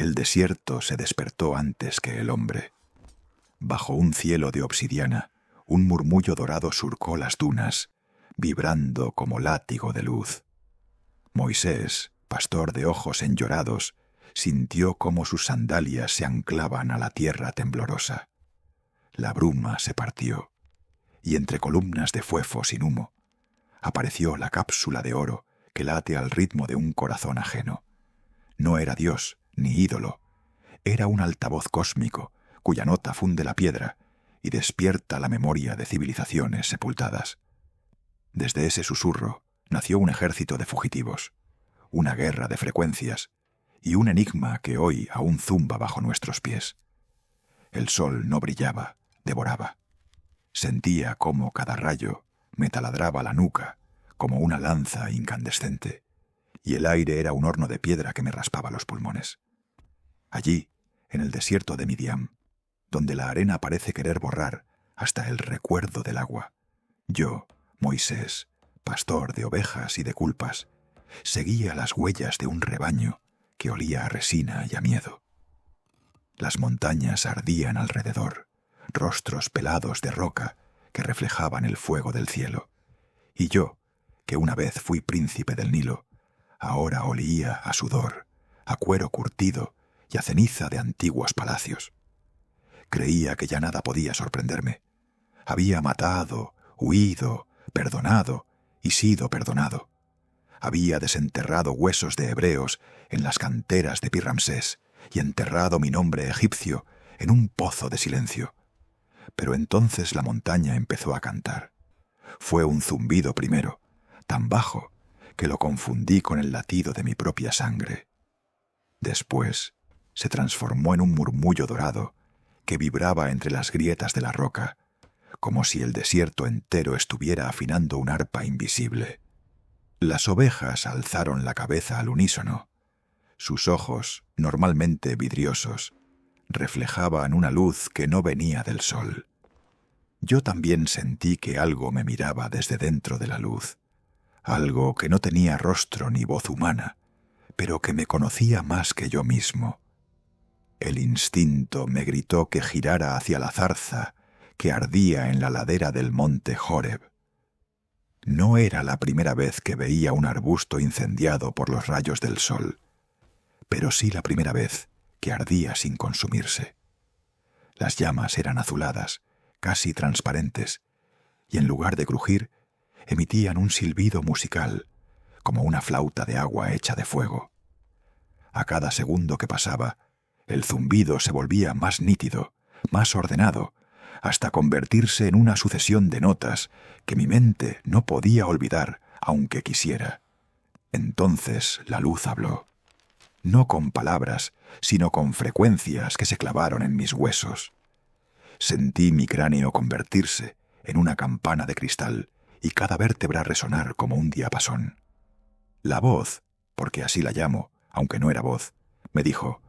El desierto se despertó antes que el hombre. Bajo un cielo de obsidiana, un murmullo dorado surcó las dunas, vibrando como látigo de luz. Moisés, pastor de ojos enllorados, sintió cómo sus sandalias se anclaban a la tierra temblorosa. La bruma se partió, y entre columnas de fuego sin humo, apareció la cápsula de oro que late al ritmo de un corazón ajeno. No era Dios, ni ídolo. Era un altavoz cósmico, cuya nota funde la piedra y despierta la memoria de civilizaciones sepultadas. Desde ese susurro nació un ejército de fugitivos, una guerra de frecuencias y un enigma que hoy aún zumba bajo nuestros pies. El sol no brillaba, devoraba. Sentía cómo cada rayo me taladraba la nuca como una lanza incandescente, y el aire era un horno de piedra que me raspaba los pulmones. Allí, en el desierto de Midian, donde la arena parece querer borrar hasta el recuerdo del agua, yo, Moisés, pastor de ovejas y de culpas, seguía las huellas de un rebaño que olía a resina y a miedo. Las montañas ardían alrededor, rostros pelados de roca que reflejaban el fuego del cielo, y yo, que una vez fui príncipe del Nilo, ahora olía a sudor, a cuero curtido y a ceniza de antiguos palacios. Creía que ya nada podía sorprenderme. Había matado, huido, perdonado y sido perdonado. Había desenterrado huesos de hebreos en las canteras de Pi-Ramsés y enterrado mi nombre egipcio en un pozo de silencio. Pero entonces la montaña empezó a cantar. Fue un zumbido primero, tan bajo que lo confundí con el latido de mi propia sangre. Después se transformó en un murmullo dorado que vibraba entre las grietas de la roca, como si el desierto entero estuviera afinando un arpa invisible. Las ovejas alzaron la cabeza al unísono. Sus ojos, normalmente vidriosos, reflejaban una luz que no venía del sol. Yo también sentí que algo me miraba desde dentro de la luz, algo que no tenía rostro ni voz humana, pero que me conocía más que yo mismo. El instinto me gritó que girara hacia la zarza que ardía en la ladera del monte Horeb. No era la primera vez que veía un arbusto incendiado por los rayos del sol, pero sí la primera vez que ardía sin consumirse. Las llamas eran azuladas, casi transparentes, y en lugar de crujir, emitían un silbido musical, como una flauta de agua hecha de fuego. A cada segundo que pasaba, el zumbido se volvía más nítido, más ordenado, hasta convertirse en una sucesión de notas que mi mente no podía olvidar, aunque quisiera. Entonces la luz habló, no con palabras, sino con frecuencias que se clavaron en mis huesos. Sentí mi cráneo convertirse en una campana de cristal y cada vértebra resonar como un diapasón. La voz, porque así la llamo, aunque no era voz, me dijo: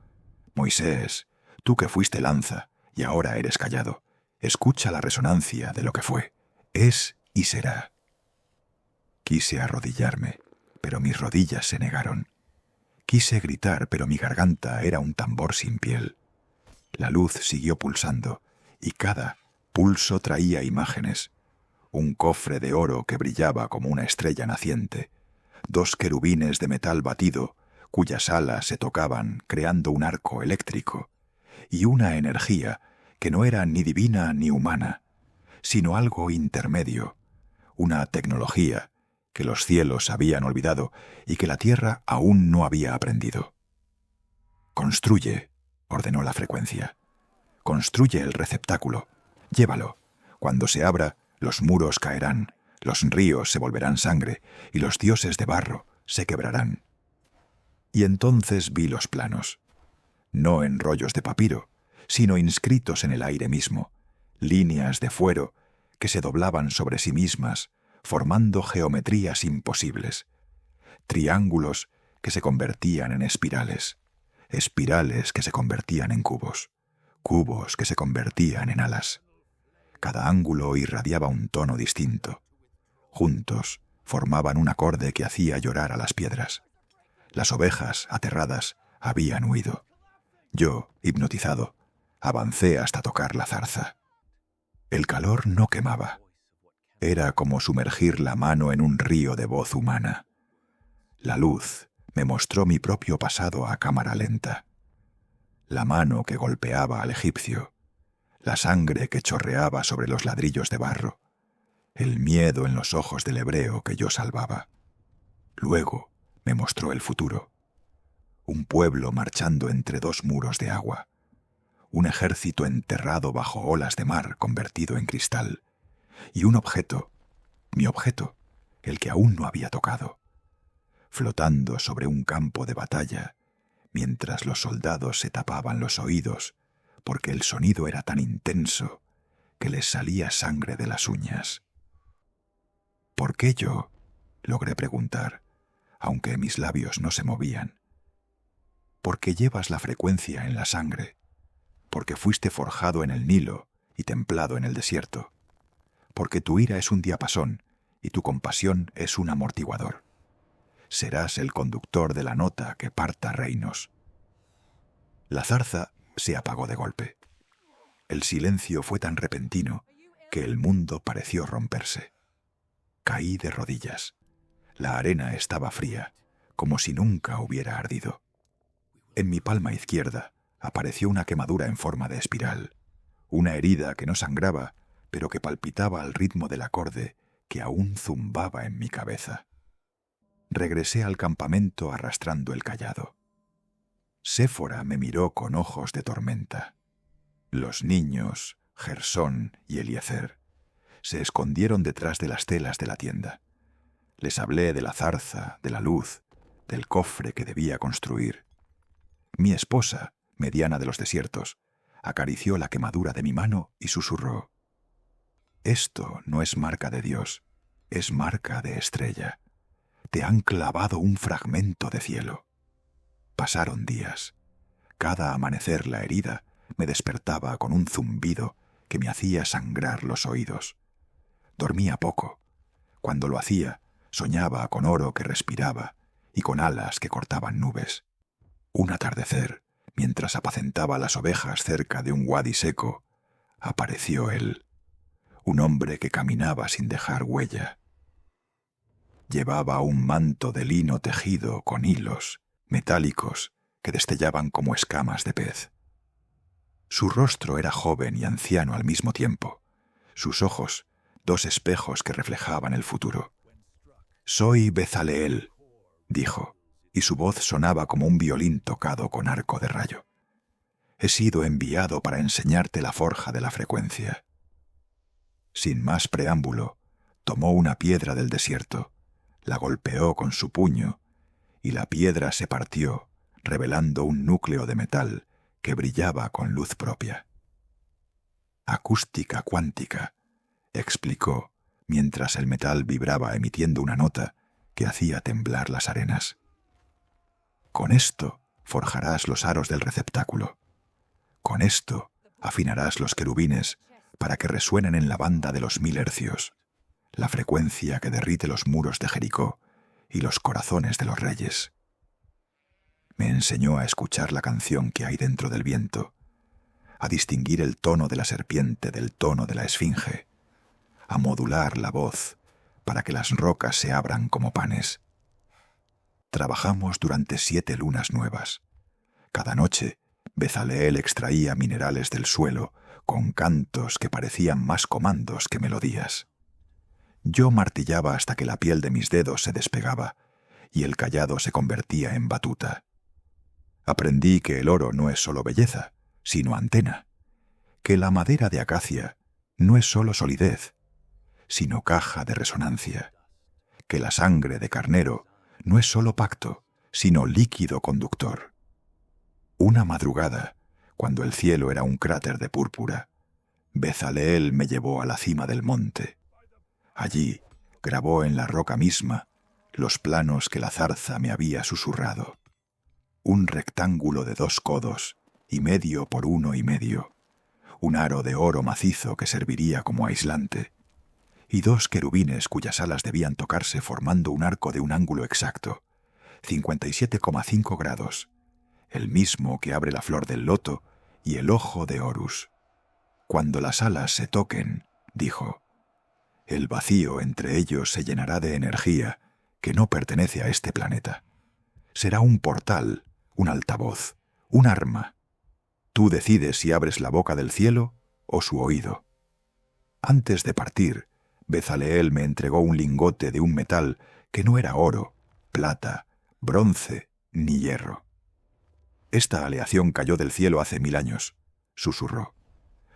«Moisés, tú que fuiste lanza y ahora eres callado, escucha la resonancia de lo que fue, es y será». Quise arrodillarme, pero mis rodillas se negaron. Quise gritar, pero mi garganta era un tambor sin piel. La luz siguió pulsando, y cada pulso traía imágenes. Un cofre de oro que brillaba como una estrella naciente, 2 querubines de metal batido, cuyas alas se tocaban creando un arco eléctrico, y una energía que no era ni divina ni humana, sino algo intermedio, una tecnología que los cielos habían olvidado y que la tierra aún no había aprendido. «Construye», ordenó la frecuencia. «Construye el receptáculo. Llévalo. Cuando se abra, los muros caerán, los ríos se volverán sangre y los dioses de barro se quebrarán». Y entonces vi los planos, no en rollos de papiro, sino inscritos en el aire mismo, líneas de fuero que se doblaban sobre sí mismas, formando geometrías imposibles, triángulos que se convertían en espirales, espirales que se convertían en cubos, cubos que se convertían en alas. Cada ángulo irradiaba un tono distinto. Juntos formaban un acorde que hacía llorar a las piedras. Las ovejas, aterradas, habían huido. Yo, hipnotizado, avancé hasta tocar la zarza. El calor no quemaba. Era como sumergir la mano en un río de voz humana. La luz me mostró mi propio pasado a cámara lenta. La mano que golpeaba al egipcio, la sangre que chorreaba sobre los ladrillos de barro, el miedo en los ojos del hebreo que yo salvaba. Luego me mostró el futuro. Un pueblo marchando entre dos muros de agua. Un ejército enterrado bajo olas de mar convertido en cristal. Y un objeto, mi objeto, el que aún no había tocado, flotando sobre un campo de batalla, mientras los soldados se tapaban los oídos, porque el sonido era tan intenso que les salía sangre de las uñas. ¿Por qué yo?, logré preguntar, aunque mis labios no se movían. Porque llevas la frecuencia en la sangre, porque fuiste forjado en el Nilo y templado en el desierto, porque tu ira es un diapasón y tu compasión es un amortiguador. Serás el conductor de la nota que parta reinos. La zarza se apagó de golpe. El silencio fue tan repentino que el mundo pareció romperse. Caí de rodillas. La arena estaba fría, como si nunca hubiera ardido. En mi palma izquierda apareció una quemadura en forma de espiral, una herida que no sangraba, pero que palpitaba al ritmo del acorde que aún zumbaba en mi cabeza. Regresé al campamento arrastrando el cayado. Séfora me miró con ojos de tormenta. Los niños, Gersón y Eliezer, se escondieron detrás de las telas de la tienda. Les hablé de la zarza, de la luz, del cofre que debía construir. Mi esposa, mediana de los desiertos, acarició la quemadura de mi mano y susurró: «Esto no es marca de Dios, es marca de estrella. Te han clavado un fragmento de cielo». Pasaron días. Cada amanecer la herida me despertaba con un zumbido que me hacía sangrar los oídos. Dormía poco. Cuando lo hacía, soñaba con oro que respiraba y con alas que cortaban nubes. Un atardecer, mientras apacentaba las ovejas cerca de un wadi seco, apareció él, un hombre que caminaba sin dejar huella. Llevaba un manto de lino tejido con hilos metálicos que destellaban como escamas de pez. Su rostro era joven y anciano al mismo tiempo, sus ojos dos espejos que reflejaban el futuro. «Soy Bezaleel», dijo, y su voz sonaba como un violín tocado con arco de rayo. «He sido enviado para enseñarte la forja de la frecuencia». Sin más preámbulo, tomó una piedra del desierto, la golpeó con su puño, y la piedra se partió, revelando un núcleo de metal que brillaba con luz propia. «Acústica cuántica», explicó, mientras el metal vibraba emitiendo una nota que hacía temblar las arenas. «Con esto forjarás los aros del receptáculo. Con esto afinarás los querubines para que resuenen en la banda de los 1000 hercios, la frecuencia que derrite los muros de Jericó y los corazones de los reyes». Me enseñó a escuchar la canción que hay dentro del viento, a distinguir el tono de la serpiente del tono de la esfinge, a modular la voz para que las rocas se abran como panes. Trabajamos durante 7 lunas nuevas. Cada noche, Bezaleel extraía minerales del suelo con cantos que parecían más comandos que melodías. Yo martillaba hasta que la piel de mis dedos se despegaba y el cayado se convertía en batuta. Aprendí que el oro no es solo belleza, sino antena, que la madera de acacia no es solo solidez, sino caja de resonancia, que la sangre de carnero no es solo pacto, sino líquido conductor. Una madrugada, cuando el cielo era un cráter de púrpura, Bezaleel me llevó a la cima del monte. Allí grabó en la roca misma los planos que la zarza me había susurrado. Un rectángulo de 2 codos y medio por 1 y medio, un aro de oro macizo que serviría como aislante, y 2 querubines cuyas alas debían tocarse formando un arco de un ángulo exacto, 57,5 grados, el mismo que abre la flor del loto y el ojo de Horus. Cuando las alas se toquen, dijo, el vacío entre ellos se llenará de energía que no pertenece a este planeta. Será un portal, un altavoz, un arma. Tú decides si abres la boca del cielo o su oído. Antes de partir, Bezaleel me entregó un lingote de un metal que no era oro, plata, bronce ni hierro. Esta aleación cayó del cielo hace 1000 años, susurró.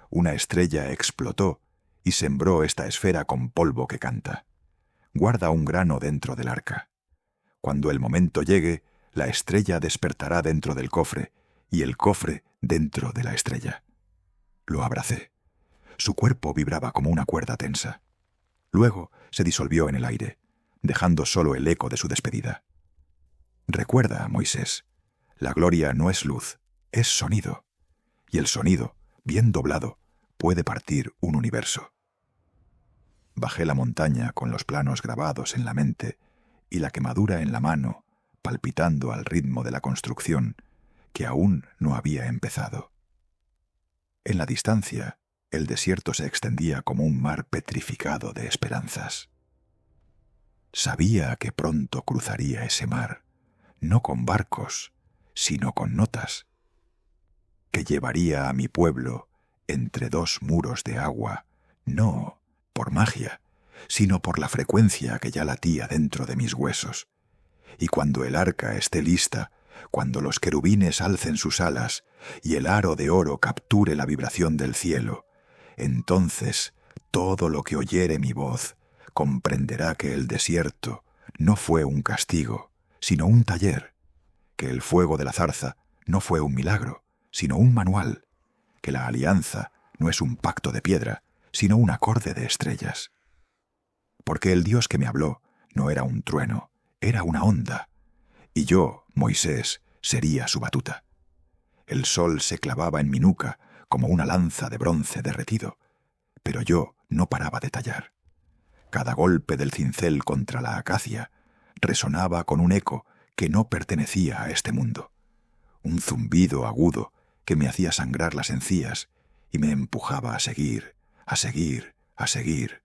Una estrella explotó y sembró esta esfera con polvo que canta. Guarda un grano dentro del arca. Cuando el momento llegue, la estrella despertará dentro del cofre y el cofre dentro de la estrella. Lo abracé. Su cuerpo vibraba como una cuerda tensa. Luego se disolvió en el aire, dejando solo el eco de su despedida. Recuerda, Moisés, la gloria no es luz, es sonido. Y el sonido, bien doblado, puede partir un universo. Bajé la montaña con los planos grabados en la mente y la quemadura en la mano, palpitando al ritmo de la construcción que aún no había empezado. En la distancia, el desierto se extendía como un mar petrificado de esperanzas. Sabía que pronto cruzaría ese mar, no con barcos, sino con notas, que llevaría a mi pueblo entre 2 muros de agua, no por magia, sino por la frecuencia que ya latía dentro de mis huesos. Y cuando el arca esté lista, cuando los querubines alcen sus alas y el aro de oro capture la vibración del cielo, entonces todo lo que oyere mi voz comprenderá que el desierto no fue un castigo, sino un taller, que el fuego de la zarza no fue un milagro, sino un manual, que la alianza no es un pacto de piedra, sino un acorde de estrellas. Porque el Dios que me habló no era un trueno, era una onda, y yo, Moisés, sería su batuta. El sol se clavaba en mi nuca como una lanza de bronce derretido, pero yo no paraba de tallar. Cada golpe del cincel contra la acacia resonaba con un eco que no pertenecía a este mundo, un zumbido agudo que me hacía sangrar las encías y me empujaba a seguir, a seguir, a seguir.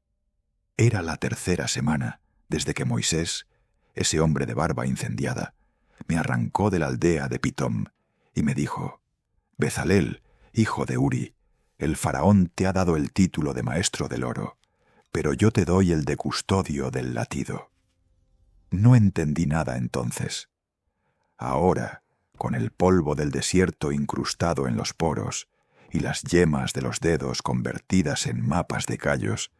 Era la 3ª semana desde que Moisés, ese hombre de barba incendiada, me arrancó de la aldea de Pitom y me dijo, Bezaleel, hijo de Uri, el faraón te ha dado el título de maestro del oro, pero yo te doy el de custodio del latido. No entendí nada entonces. Ahora, con el polvo del desierto incrustado en los poros y las yemas de los dedos convertidas en mapas de callos,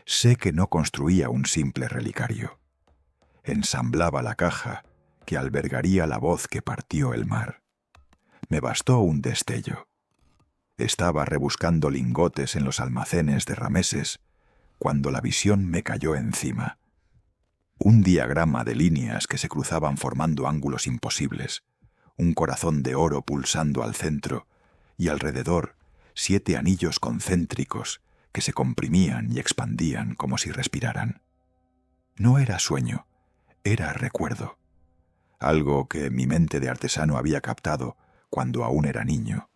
sé que no construía un simple relicario. Ensamblaba la caja que albergaría la voz que partió el mar. Me bastó un destello. Estaba rebuscando lingotes en los almacenes de Rameses cuando la visión me cayó encima. Un diagrama de líneas que se cruzaban formando ángulos imposibles, un corazón de oro pulsando al centro y alrededor 7 anillos concéntricos que se comprimían y expandían como si respiraran. No era sueño, era recuerdo, algo que mi mente de artesano había captado cuando aún era niño,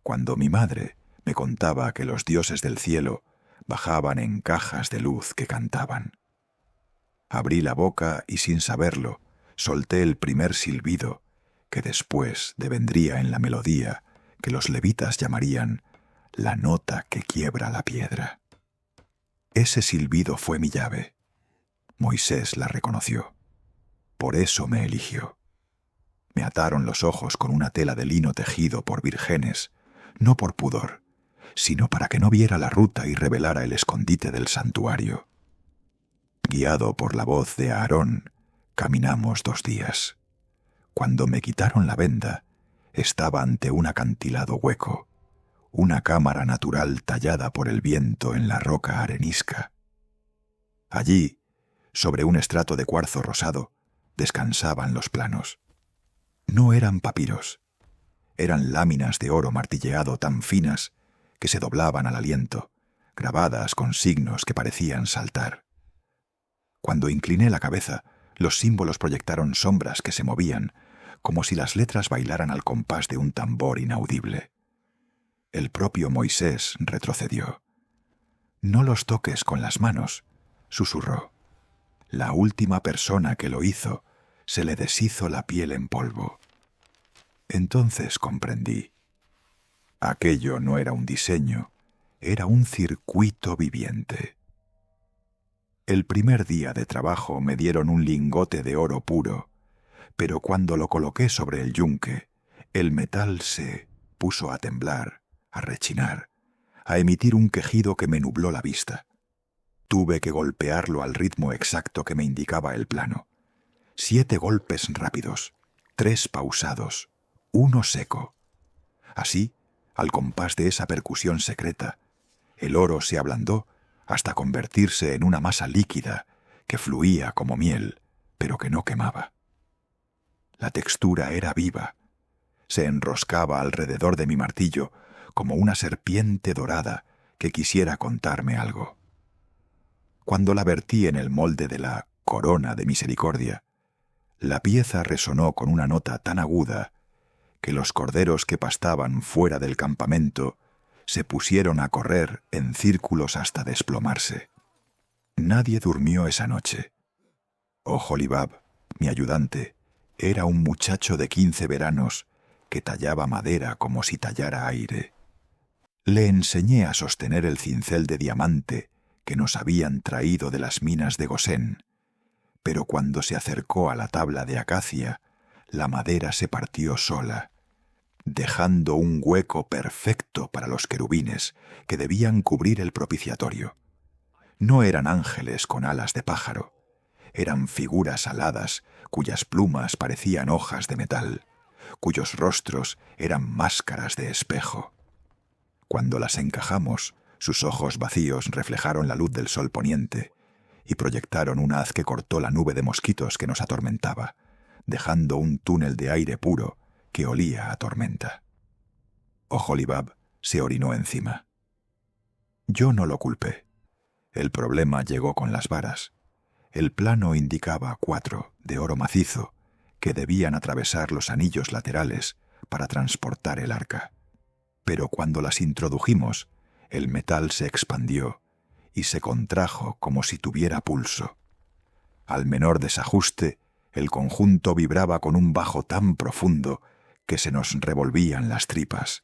cuando mi madre me contaba que los dioses del cielo bajaban en cajas de luz que cantaban. Abrí la boca y sin saberlo, solté el primer silbido que después devendría en la melodía que los levitas llamarían la nota que quiebra la piedra. Ese silbido fue mi llave. Moisés la reconoció. Por eso me eligió. Me ataron los ojos con una tela de lino tejido por vírgenes, no por pudor, sino para que no viera la ruta y revelara el escondite del santuario. Guiado por la voz de Aarón, caminamos 2 días. Cuando me quitaron la venda, estaba ante un acantilado hueco, una cámara natural tallada por el viento en la roca arenisca. Allí, sobre un estrato de cuarzo rosado, descansaban los planos. No eran papiros, eran láminas de oro martilleado tan finas que se doblaban al aliento, grabadas con signos que parecían saltar. Cuando incliné la cabeza, los símbolos proyectaron sombras que se movían, como si las letras bailaran al compás de un tambor inaudible. El propio Moisés retrocedió. «No los toques con las manos», susurró. La última persona que lo hizo se le deshizo la piel en polvo. Entonces comprendí. Aquello no era un diseño, era un circuito viviente. El primer día de trabajo me dieron un lingote de oro puro, pero cuando lo coloqué sobre el yunque, el metal se puso a temblar, a rechinar, a emitir un quejido que me nubló la vista. Tuve que golpearlo al ritmo exacto que me indicaba el plano. 7 golpes rápidos, 3 pausados, 1 seco. Así, al compás de esa percusión secreta, el oro se ablandó hasta convertirse en una masa líquida que fluía como miel, pero que no quemaba. La textura era viva. Se enroscaba alrededor de mi martillo como una serpiente dorada que quisiera contarme algo. Cuando la vertí en el molde de la corona de misericordia, la pieza resonó con una nota tan aguda que los corderos que pastaban fuera del campamento se pusieron a correr en círculos hasta desplomarse. Nadie durmió esa noche. Oholibab, mi ayudante, era un muchacho de 15 veranos que tallaba madera como si tallara aire. Le enseñé a sostener el cincel de diamante que nos habían traído de las minas de Gosén, pero cuando se acercó a la tabla de acacia, la madera se partió sola, dejando un hueco perfecto para los querubines que debían cubrir el propiciatorio. No eran ángeles con alas de pájaro, eran figuras aladas cuyas plumas parecían hojas de metal, cuyos rostros eran máscaras de espejo. Cuando las encajamos, sus ojos vacíos reflejaron la luz del sol poniente y proyectaron un haz que cortó la nube de mosquitos que nos atormentaba, dejando un túnel de aire puro que olía a tormenta. Oholibab se orinó encima. Yo no lo culpé. El problema llegó con las varas. El plano indicaba 4 de oro macizo que debían atravesar los anillos laterales para transportar el arca. Pero cuando las introdujimos, el metal se expandió y se contrajo como si tuviera pulso. Al menor desajuste, el conjunto vibraba con un bajo tan profundo que se nos revolvían las tripas.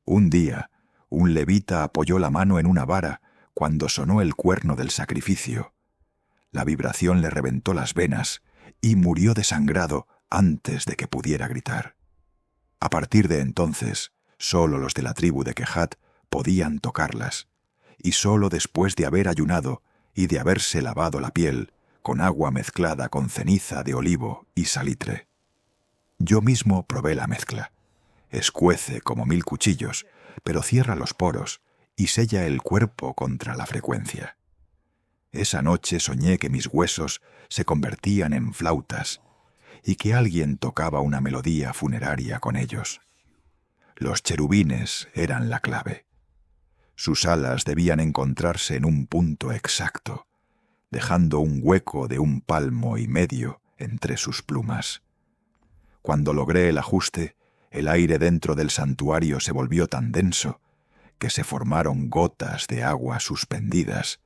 Un día, un levita apoyó la mano en una vara cuando sonó el cuerno del sacrificio. La vibración le reventó las venas y murió desangrado antes de que pudiera gritar. A partir de entonces, solo los de la tribu de Kehat podían tocarlas, y solo después de haber ayunado y de haberse lavado la piel con agua mezclada con ceniza de olivo y salitre. Yo mismo probé la mezcla. Escuece como 1000 cuchillos, pero cierra los poros y sella el cuerpo contra la frecuencia. Esa noche soñé que mis huesos se convertían en flautas y que alguien tocaba una melodía funeraria con ellos. Los cherubines eran la clave. Sus alas debían encontrarse en un punto exacto, dejando un hueco de 1,5 palmos entre sus plumas. Cuando logré el ajuste, el aire dentro del santuario se volvió tan denso que se formaron gotas de agua suspendidas,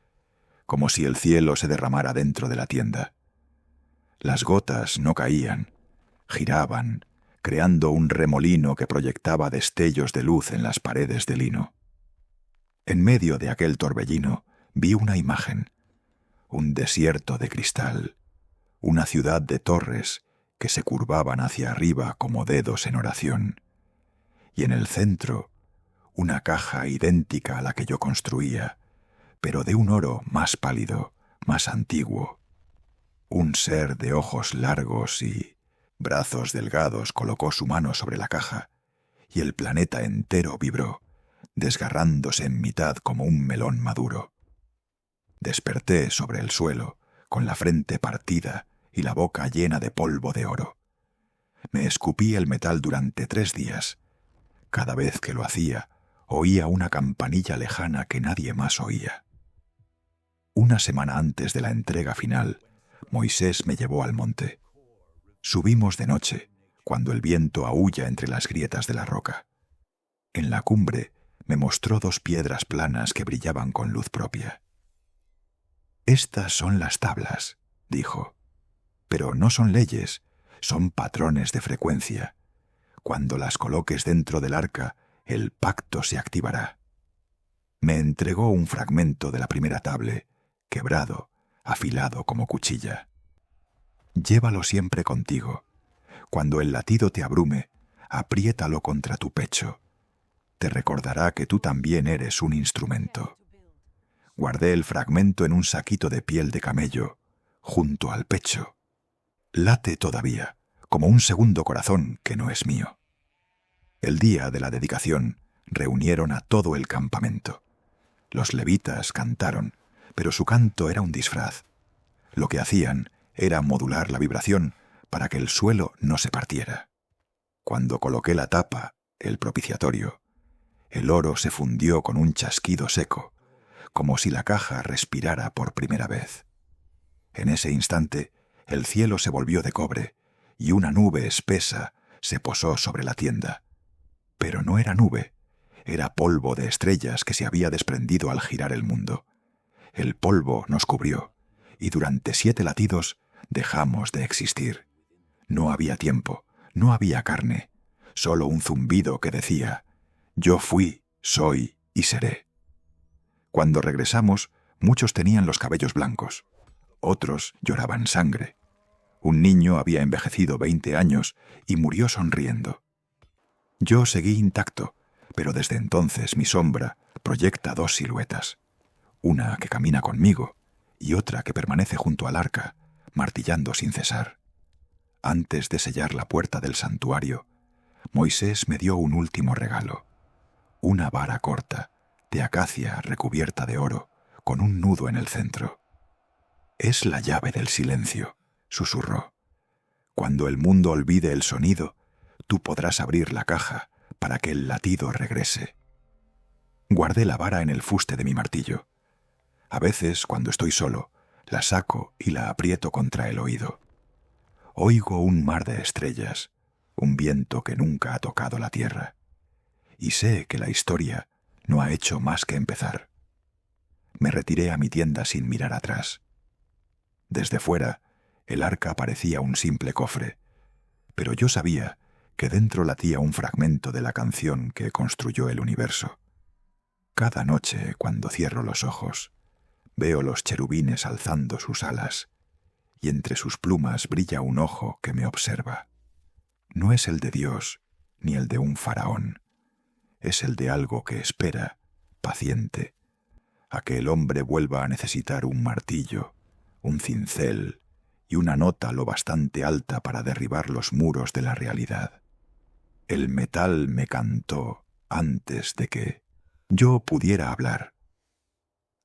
como si el cielo se derramara dentro de la tienda. Las gotas no caían, giraban, creando un remolino que proyectaba destellos de luz en las paredes de lino. En medio de aquel torbellino vi una imagen, un desierto de cristal, una ciudad de torres que se curvaban hacia arriba como dedos en oración, y en el centro una caja idéntica a la que yo construía, pero de un oro más pálido, más antiguo. Un ser de ojos largos y brazos delgados colocó su mano sobre la caja, y el planeta entero vibró, desgarrándose en mitad como un melón maduro. Desperté sobre el suelo, con la frente partida y la boca llena de polvo de oro. Me escupí el metal durante 3 días. Cada vez que lo hacía, oía una campanilla lejana que nadie más oía. Una semana antes de la entrega final, Moisés me llevó al monte. Subimos de noche cuando el viento aúlla entre las grietas de la roca. En la cumbre me mostró 2 piedras planas que brillaban con luz propia. «Estas son las tablas», dijo, «pero no son leyes, son patrones de frecuencia. Cuando las coloques dentro del arca, el pacto se activará». Me entregó un fragmento de la primera tabla, quebrado, afilado como cuchilla. «Llévalo siempre contigo. Cuando el latido te abrume, apriétalo contra tu pecho. Te recordará que tú también eres un instrumento». Guardé el fragmento en un saquito de piel de camello, junto al pecho. Late todavía, como un segundo corazón que no es mío. El día de la dedicación reunieron a todo el campamento. Los levitas cantaron, pero su canto era un disfraz. Lo que hacían era modular la vibración para que el suelo no se partiera. Cuando coloqué la tapa, el propiciatorio, el oro se fundió con un chasquido seco, como si la caja respirara por primera vez. En ese instante, el cielo se volvió de cobre y una nube espesa se posó sobre la tienda. Pero no era nube, era polvo de estrellas que se había desprendido al girar el mundo. El polvo nos cubrió y durante 7 latidos dejamos de existir. No había tiempo, no había carne, solo un zumbido que decía: «Yo fui, soy y seré». Cuando regresamos, muchos tenían los cabellos blancos, otros lloraban sangre. Un niño había envejecido 20 años y murió sonriendo. Yo seguí intacto, pero desde entonces mi sombra proyecta 2 siluetas, una que camina conmigo y otra que permanece junto al arca, martillando sin cesar. Antes de sellar la puerta del santuario, Moisés me dio un último regalo, una vara corta, de acacia recubierta de oro, con un nudo en el centro. «Es la llave del silencio», susurró. «Cuando el mundo olvide el sonido, tú podrás abrir la caja para que el latido regrese». Guardé la vara en el fuste de mi martillo. A veces, cuando estoy solo, la saco y la aprieto contra el oído. Oigo un mar de estrellas, un viento que nunca ha tocado la tierra. Y sé que la historia no ha hecho más que empezar. Me retiré a mi tienda sin mirar atrás. Desde fuera, el arca parecía un simple cofre, pero yo sabía que dentro latía un fragmento de la canción que construyó el universo. Cada noche, cuando cierro los ojos, veo los cherubines alzando sus alas, y entre sus plumas brilla un ojo que me observa. No es el de Dios, ni el de un faraón. Es el de algo que espera, paciente, a que el hombre vuelva a necesitar un martillo, un cincel y una nota lo bastante alta para derribar los muros de la realidad. El metal me cantó antes de que yo pudiera hablar.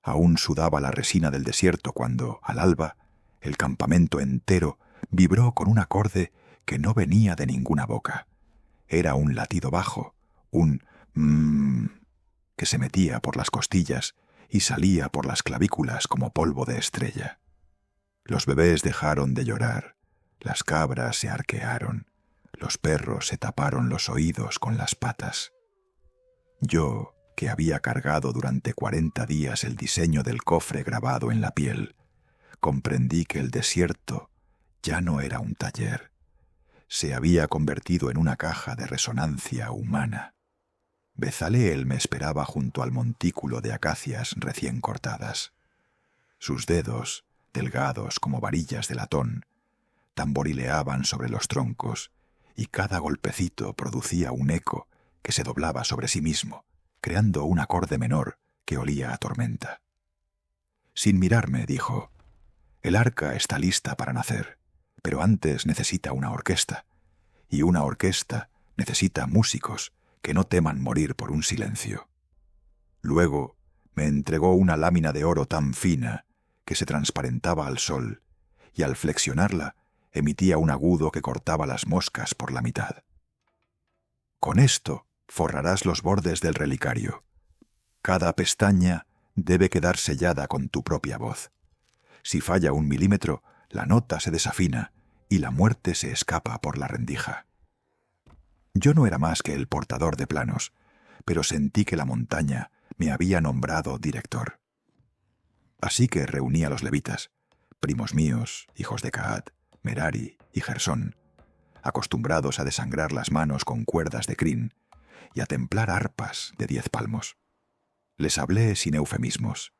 Aún sudaba la resina del desierto cuando, al alba, el campamento entero vibró con un acorde que no venía de ninguna boca. Era un latido bajo, un que se metía por las costillas y salía por las clavículas como polvo de estrella. Los bebés dejaron de llorar, las cabras se arquearon, los perros se taparon los oídos con las patas. Yo, que había cargado durante 40 días el diseño del cofre grabado en la piel, comprendí que el desierto ya no era un taller, se había convertido en una caja de resonancia humana. Bezaleel me esperaba junto al montículo de acacias recién cortadas. Sus dedos, delgados como varillas de latón, tamborileaban sobre los troncos y cada golpecito producía un eco que se doblaba sobre sí mismo, creando un acorde menor que olía a tormenta. Sin mirarme, dijo: «El arca está lista para nacer, pero antes necesita una orquesta, y una orquesta necesita músicos que no teman morir por un silencio». Luego me entregó una lámina de oro tan fina que se transparentaba al sol, y al flexionarla emitía un agudo que cortaba las moscas por la mitad. «Con esto forrarás los bordes del relicario. Cada pestaña debe quedar sellada con tu propia voz. Si falla 1 milímetro, la nota se desafina y la muerte se escapa por la rendija. Yo no era más que el portador de planos, pero sentí que la montaña me había nombrado director. Así que reuní a los levitas, primos míos, hijos de Caat, Merari y Gersón, acostumbrados a desangrar las manos con cuerdas de crin y a templar arpas de 10 palmos. Les hablé sin eufemismos.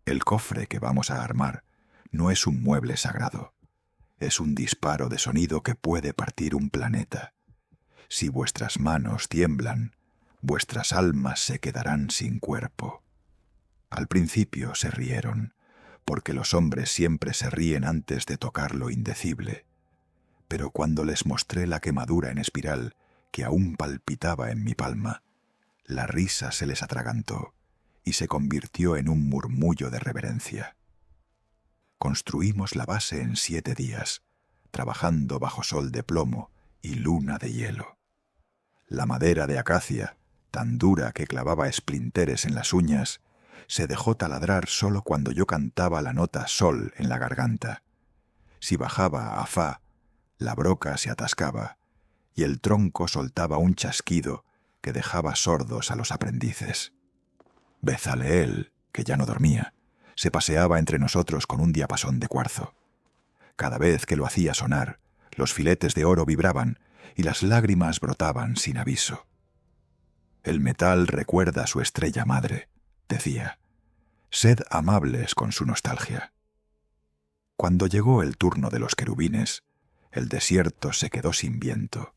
El cofre que vamos a armar no es un mueble sagrado, es un disparo de sonido que puede partir un planeta. Si vuestras manos tiemblan, vuestras almas se quedarán sin cuerpo. Al principio se rieron, porque los hombres siempre se ríen antes de tocar lo indecible. Pero cuando les mostré la quemadura en espiral que aún palpitaba en mi palma, la risa se les atragantó y se convirtió en un murmullo de reverencia. Construimos la base en 7 días, trabajando bajo sol de plomo y luna de hielo. La madera de acacia, tan dura que clavaba esplinteres en las uñas, se dejó taladrar solo cuando yo cantaba la nota sol en la garganta. Si bajaba a fa, la broca se atascaba y el tronco soltaba un chasquido que dejaba sordos a los aprendices. Bezaleel, que ya no dormía, se paseaba entre nosotros con un diapasón de cuarzo. Cada vez que lo hacía sonar, los filetes de oro vibraban y las lágrimas brotaban sin aviso. El metal recuerda a su estrella madre, decía. Sed amables con su nostalgia. Cuando llegó el turno de los querubines, el desierto se quedó sin viento.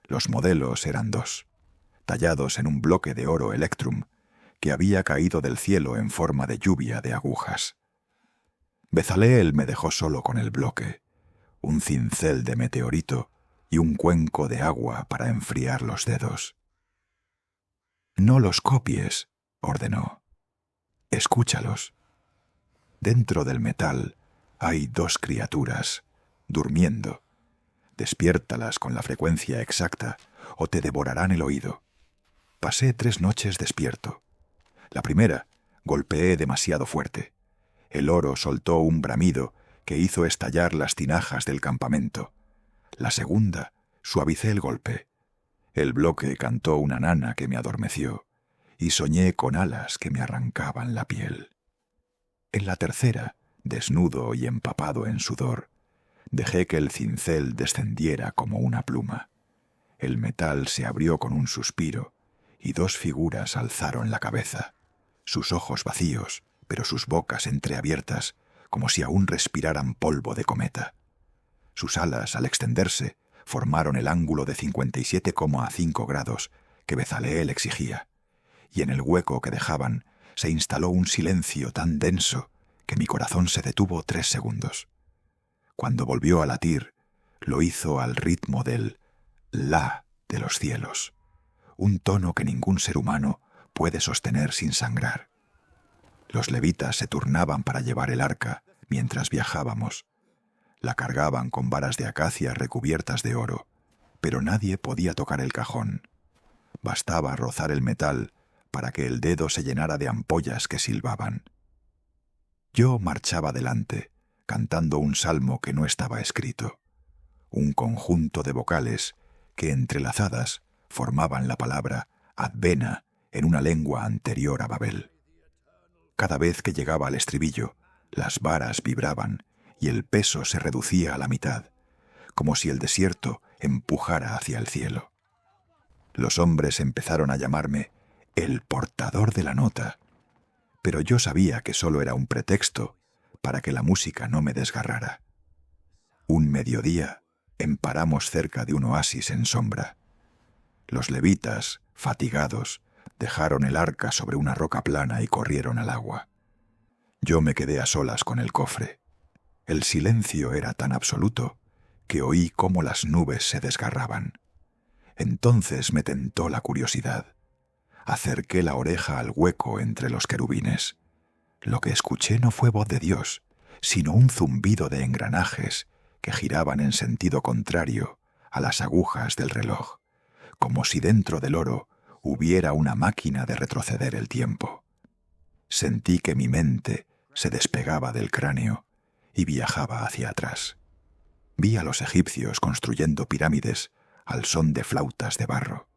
Los modelos eran 2, tallados en un bloque de oro electrum que había caído del cielo en forma de lluvia de agujas. Bezaleel me dejó solo con el bloque, un cincel de meteorito y un cuenco de agua para enfriar los dedos. «No los copies», ordenó. «Escúchalos. Dentro del metal hay 2 criaturas, durmiendo. Despiértalas con la frecuencia exacta o te devorarán el oído». Pasé 3 noches despierto. La primera, golpeé demasiado fuerte. El oro soltó un bramido que hizo estallar las tinajas del campamento. La segunda, suavicé el golpe. El bloque cantó una nana que me adormeció y soñé con alas que me arrancaban la piel. En la tercera, desnudo y empapado en sudor, dejé que el cincel descendiera como una pluma. El metal se abrió con un suspiro y 2 figuras alzaron la cabeza, sus ojos vacíos, pero sus bocas entreabiertas, como si aún respiraran polvo de cometa. Sus alas, al extenderse, formaron el ángulo de 57,5 grados que Bezaleel exigía, y en el hueco que dejaban se instaló un silencio tan denso que mi corazón se detuvo 3 segundos. Cuando volvió a latir, lo hizo al ritmo del la de los cielos, un tono que ningún ser humano puede sostener sin sangrar. Los levitas se turnaban para llevar el arca mientras viajábamos. La cargaban con varas de acacia recubiertas de oro, pero nadie podía tocar el cajón. Bastaba rozar el metal para que el dedo se llenara de ampollas que silbaban. Yo marchaba delante, cantando un salmo que no estaba escrito, un conjunto de vocales que, entrelazadas, formaban la palabra Advena en una lengua anterior a Babel. Cada vez que llegaba al estribillo, las varas vibraban y el peso se reducía a la mitad, como si el desierto empujara hacia el cielo. Los hombres empezaron a llamarme el portador de la nota, pero yo sabía que solo era un pretexto para que la música no me desgarrara. Un mediodía emparamos cerca de un oasis en sombra. Los levitas, fatigados, dejaron el arca sobre una roca plana y corrieron al agua. Yo me quedé a solas con el cofre. El silencio era tan absoluto que oí cómo las nubes se desgarraban. Entonces me tentó la curiosidad. Acerqué la oreja al hueco entre los querubines. Lo que escuché no fue voz de Dios, sino un zumbido de engranajes que giraban en sentido contrario a las agujas del reloj, como si dentro del oro hubiera una máquina de retroceder el tiempo. Sentí que mi mente se despegaba del cráneo y viajaba hacia atrás. Vi a los egipcios construyendo pirámides al son de flautas de barro.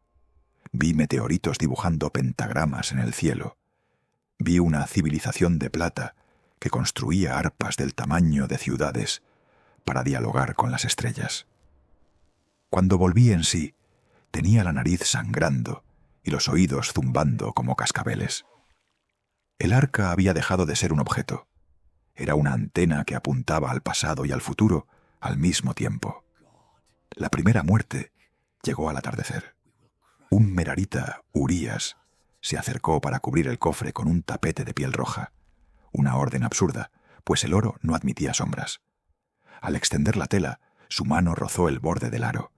Vi meteoritos dibujando pentagramas en el cielo. Vi una civilización de plata que construía arpas del tamaño de ciudades para dialogar con las estrellas. Cuando volví en sí, tenía la nariz sangrando y los oídos zumbando como cascabeles. El arca había dejado de ser un objeto. Era una antena que apuntaba al pasado y al futuro al mismo tiempo. La primera muerte llegó al atardecer. Un merarita, Urías, se acercó para cubrir el cofre con un tapete de piel roja. Una orden absurda, pues el oro no admitía sombras. Al extender la tela, su mano rozó el borde del aro.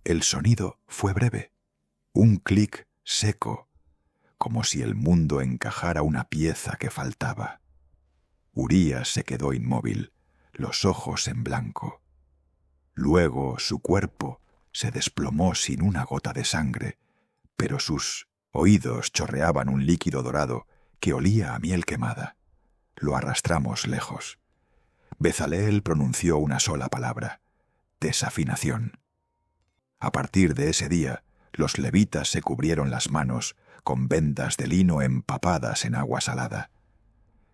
El sonido fue breve. Un clic seco, como si el mundo encajara una pieza que faltaba. Urías se quedó inmóvil, los ojos en blanco. Luego su cuerpo se desplomó sin una gota de sangre, pero sus oídos chorreaban un líquido dorado que olía a miel quemada. Lo arrastramos lejos. Bezaleel pronunció una sola palabra: desafinación. A partir de ese día, los levitas se cubrieron las manos con vendas de lino empapadas en agua salada.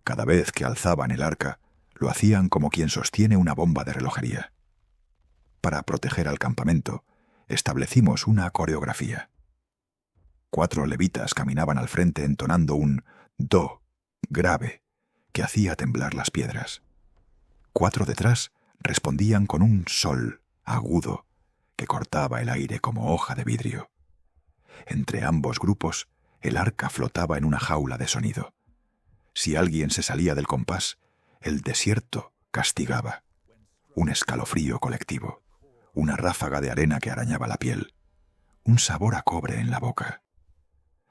Cada vez que alzaban el arca, lo hacían como quien sostiene una bomba de relojería. Para proteger al campamento, establecimos una coreografía. 4 levitas caminaban al frente entonando un do grave que hacía temblar las piedras. 4 detrás respondían con un sol agudo que cortaba el aire como hoja de vidrio. Entre ambos grupos, el arca flotaba en una jaula de sonido. Si alguien se salía del compás, el desierto castigaba. Un escalofrío colectivo, una ráfaga de arena que arañaba la piel, un sabor a cobre en la boca.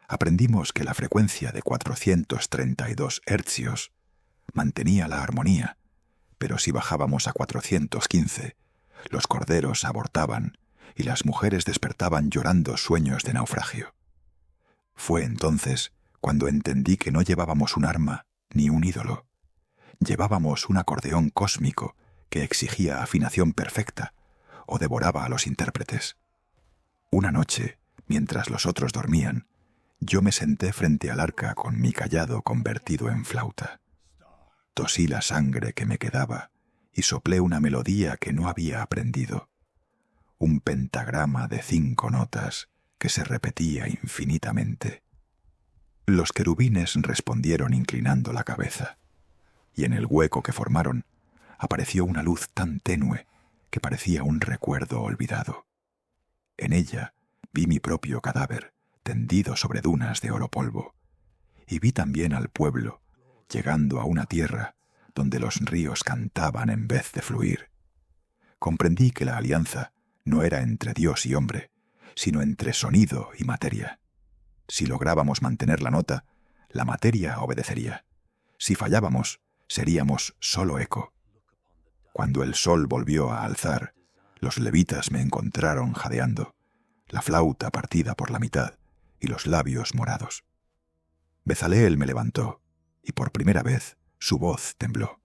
Aprendimos que la frecuencia de 432 hercios mantenía la armonía, pero si bajábamos a 415, los corderos abortaban y las mujeres despertaban llorando sueños de naufragio. Fue entonces cuando entendí que no llevábamos un arma ni un ídolo. Llevábamos un acordeón cósmico que exigía afinación perfecta o devoraba a los intérpretes. Una noche, mientras los otros dormían, yo me senté frente al arca con mi cayado convertido en flauta. Tosí la sangre que me quedaba y soplé una melodía que no había aprendido. Un pentagrama de 5 notas que se repetía infinitamente. Los querubines respondieron inclinando la cabeza, y en el hueco que formaron apareció una luz tan tenue que parecía un recuerdo olvidado. En ella vi mi propio cadáver tendido sobre dunas de oro polvo, y vi también al pueblo llegando a una tierra donde los ríos cantaban en vez de fluir. Comprendí que la alianza no era entre Dios y hombre, sino entre sonido y materia. Si lográbamos mantener la nota, la materia obedecería. Si fallábamos, seríamos solo eco. Cuando el sol volvió a alzar, los levitas me encontraron jadeando, la flauta partida por la mitad y los labios morados. Bezaleel me levantó, y por primera vez su voz tembló.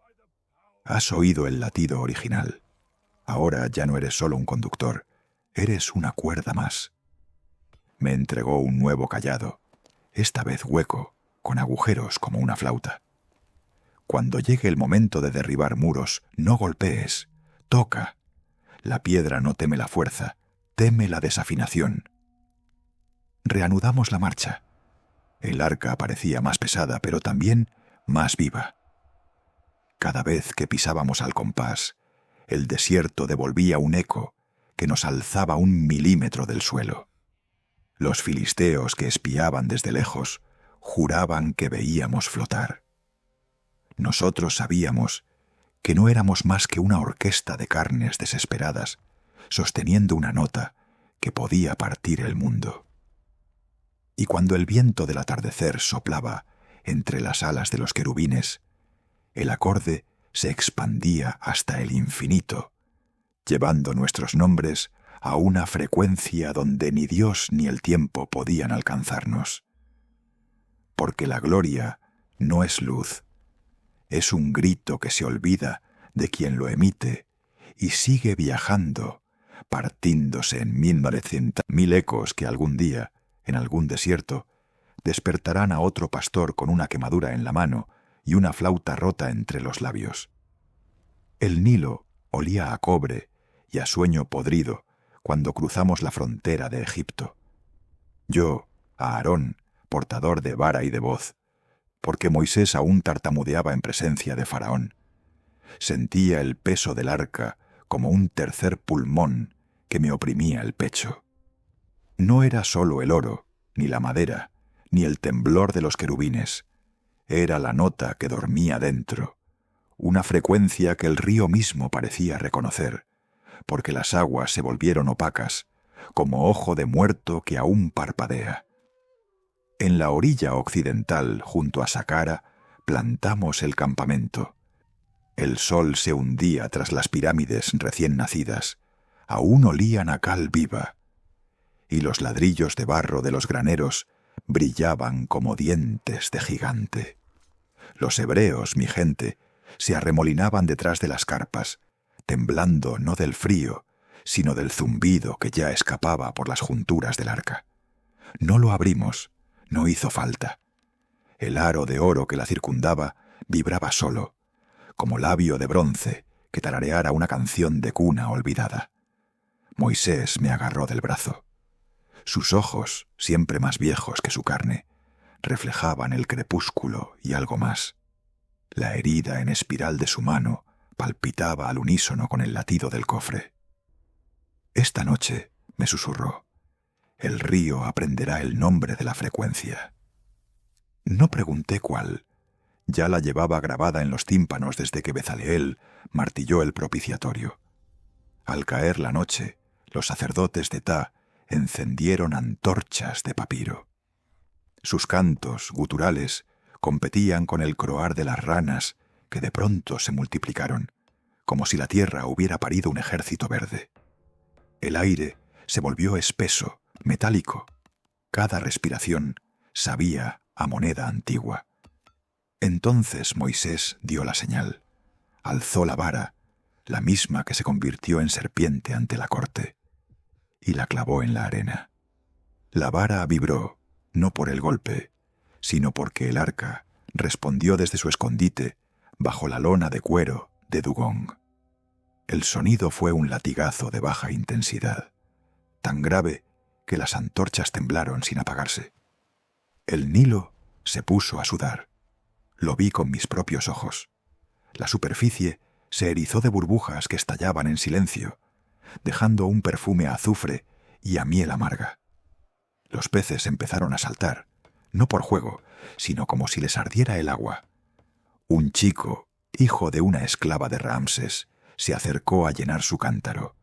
Has oído el latido original. Ahora ya no eres solo un conductor, eres una cuerda más. Me entregó un nuevo cayado, esta vez hueco, con agujeros como una flauta. Cuando llegue el momento de derribar muros, no golpees, toca. La piedra no teme la fuerza, teme la desafinación. Reanudamos la marcha. El arca parecía más pesada, pero también más viva. Cada vez que pisábamos al compás, el desierto devolvía un eco que nos alzaba 1 milímetro del suelo. Los filisteos que espiaban desde lejos juraban que veíamos flotar. Nosotros sabíamos que no éramos más que una orquesta de carnes desesperadas, sosteniendo una nota que podía partir el mundo. Y cuando el viento del atardecer soplaba entre las alas de los querubines, el acorde se expandía hasta el infinito, llevando nuestros nombres a una frecuencia donde ni Dios ni el tiempo podían alcanzarnos. Porque la gloria no es luz, es un grito que se olvida de quien lo emite y sigue viajando partíndose en 1900.000 ecos que algún día, en algún desierto, despertarán a otro pastor con una quemadura en la mano y una flauta rota entre los labios. El Nilo olía a cobre y a sueño podrido cuando cruzamos la frontera de Egipto. Yo, a Aarón, portador de vara y de voz, porque Moisés aún tartamudeaba en presencia de Faraón, sentía el peso del arca como un tercer pulmón que me oprimía el pecho. No era solo el oro, ni la madera, ni el temblor de los querubines. Era la nota que dormía dentro, una frecuencia que el río mismo parecía reconocer, porque las aguas se volvieron opacas, como ojo de muerto que aún parpadea. En la orilla occidental, junto a Saqqara, plantamos el campamento. El sol se hundía tras las pirámides recién nacidas, aún olían a cal viva, y los ladrillos de barro de los graneros brillaban como dientes de gigante. Los hebreos, mi gente, se arremolinaban detrás de las carpas, temblando no del frío, sino del zumbido que ya escapaba por las junturas del arca. No lo abrimos, no hizo falta. El aro de oro que la circundaba vibraba solo, como labio de bronce que tarareara una canción de cuna olvidada. Moisés me agarró del brazo. Sus ojos, siempre más viejos que su carne, reflejaban el crepúsculo y algo más. La herida en espiral de su mano palpitaba al unísono con el latido del cofre. «Esta noche», me susurró, «el río aprenderá el nombre de la frecuencia». No pregunté cuál. Ya la llevaba grabada en los tímpanos desde que Bezaleel martilló el propiciatorio. Al caer la noche, los sacerdotes de Ptah encendieron antorchas de papiro. Sus cantos guturales competían con el croar de las ranas que de pronto se multiplicaron, como si la tierra hubiera parido un ejército verde. El aire se volvió espeso, metálico. Cada respiración sabía a moneda antigua. Entonces Moisés dio la señal. Alzó la vara, la misma que se convirtió en serpiente ante la corte, y la clavó en la arena. La vara vibró, no por el golpe, sino porque el arca respondió desde su escondite bajo la lona de cuero de dugong. El sonido fue un latigazo de baja intensidad, tan grave que las antorchas temblaron sin apagarse. El Nilo se puso a sudar. Lo vi con mis propios ojos. La superficie se erizó de burbujas que estallaban en silencio, dejando un perfume a azufre y a miel amarga. Los peces empezaron a saltar, no por juego, sino como si les ardiera el agua. Un chico, hijo de una esclava de Ramses, se acercó a llenar su cántaro.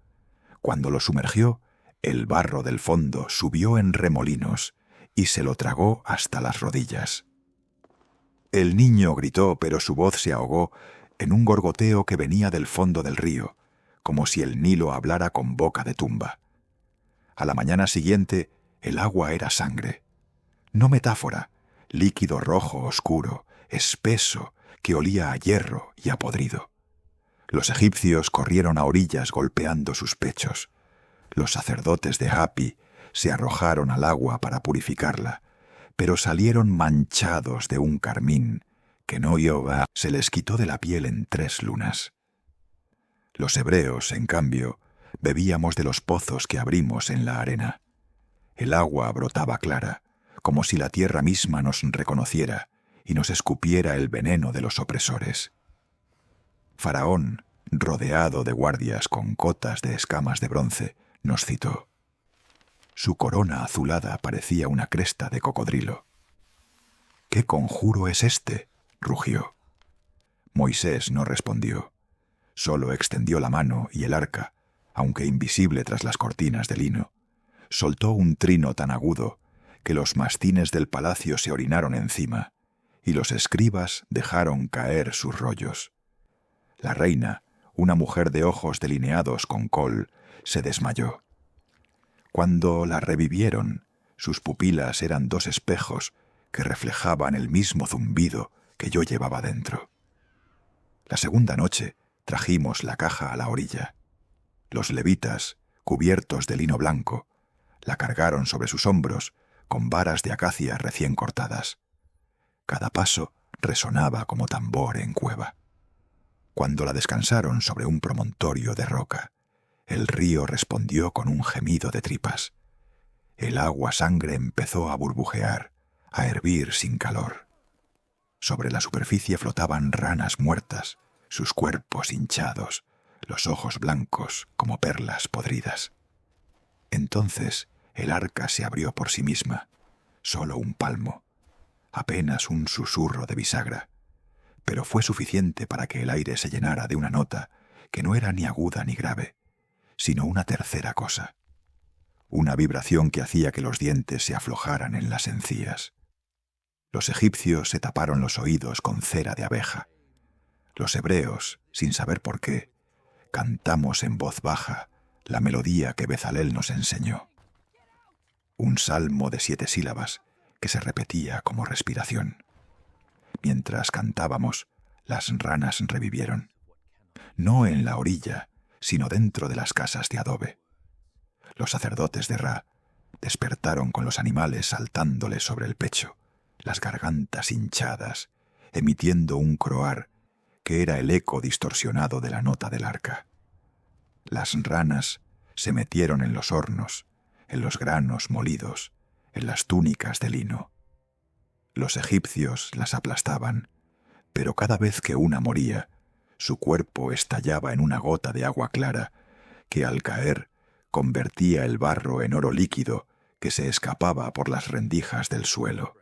Cuando lo sumergió, el barro del fondo subió en remolinos y se lo tragó hasta las rodillas. El niño gritó, pero su voz se ahogó en un gorgoteo que venía del fondo del río, como si el Nilo hablara con boca de tumba. A la mañana siguiente, el agua era sangre. No metáfora, líquido rojo oscuro, espeso, que olía a hierro y a podrido. Los egipcios corrieron a orillas golpeando sus pechos. Los sacerdotes de Hapi se arrojaron al agua para purificarla, pero salieron manchados de un carmín que no Jehová se les quitó de la piel en 3 lunas. Los hebreos, en cambio, bebíamos de los pozos que abrimos en la arena. El agua brotaba clara, como si la tierra misma nos reconociera y nos escupiera el veneno de los opresores. Faraón, rodeado de guardias con cotas de escamas de bronce, nos citó. Su corona azulada parecía una cresta de cocodrilo. «¿Qué conjuro es este?», rugió. Moisés no respondió. Solo extendió la mano y el arca, aunque invisible tras las cortinas de lino, soltó un trino tan agudo que los mastines del palacio se orinaron encima y los escribas dejaron caer sus rollos. La reina, una mujer de ojos delineados con col, se desmayó. Cuando la revivieron, sus pupilas eran 2 espejos que reflejaban el mismo zumbido que yo llevaba dentro. La segunda noche trajimos la caja a la orilla. Los levitas, cubiertos de lino blanco, la cargaron sobre sus hombros con varas de acacia recién cortadas. Cada paso resonaba como tambor en cueva. Cuando la descansaron sobre un promontorio de roca, el río respondió con un gemido de tripas. El agua sangre empezó a burbujear, a hervir sin calor. Sobre la superficie flotaban ranas muertas, sus cuerpos hinchados, los ojos blancos como perlas podridas. Entonces el arca se abrió por sí misma, solo un palmo, apenas un susurro de bisagra, pero fue suficiente para que el aire se llenara de una nota que no era ni aguda ni grave, sino una tercera cosa, una vibración que hacía que los dientes se aflojaran en las encías. Los egipcios se taparon los oídos con cera de abeja. Los hebreos, sin saber por qué, cantamos en voz baja la melodía que Bezalel nos enseñó. Un salmo de 7 sílabas que se repetía como respiración. Mientras cantábamos, las ranas revivieron. No en la orilla, sino dentro de las casas de adobe. Los sacerdotes de Ra despertaron con los animales saltándoles sobre el pecho, las gargantas hinchadas, emitiendo un croar que era el eco distorsionado de la nota del arca. Las ranas se metieron en los hornos, en los granos molidos, en las túnicas de lino. Los egipcios las aplastaban, pero cada vez que una moría, su cuerpo estallaba en una gota de agua clara que al caer convertía el barro en oro líquido que se escapaba por las rendijas del suelo.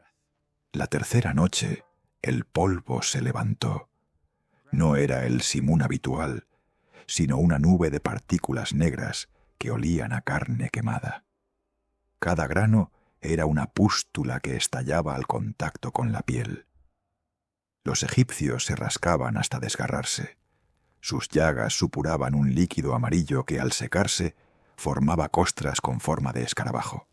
La tercera noche, el polvo se levantó. No era el simún habitual, sino una nube de partículas negras que olían a carne quemada. Cada grano era una pústula que estallaba al contacto con la piel. Los egipcios se rascaban hasta desgarrarse. Sus llagas supuraban un líquido amarillo que al secarse formaba costras con forma de escarabajo.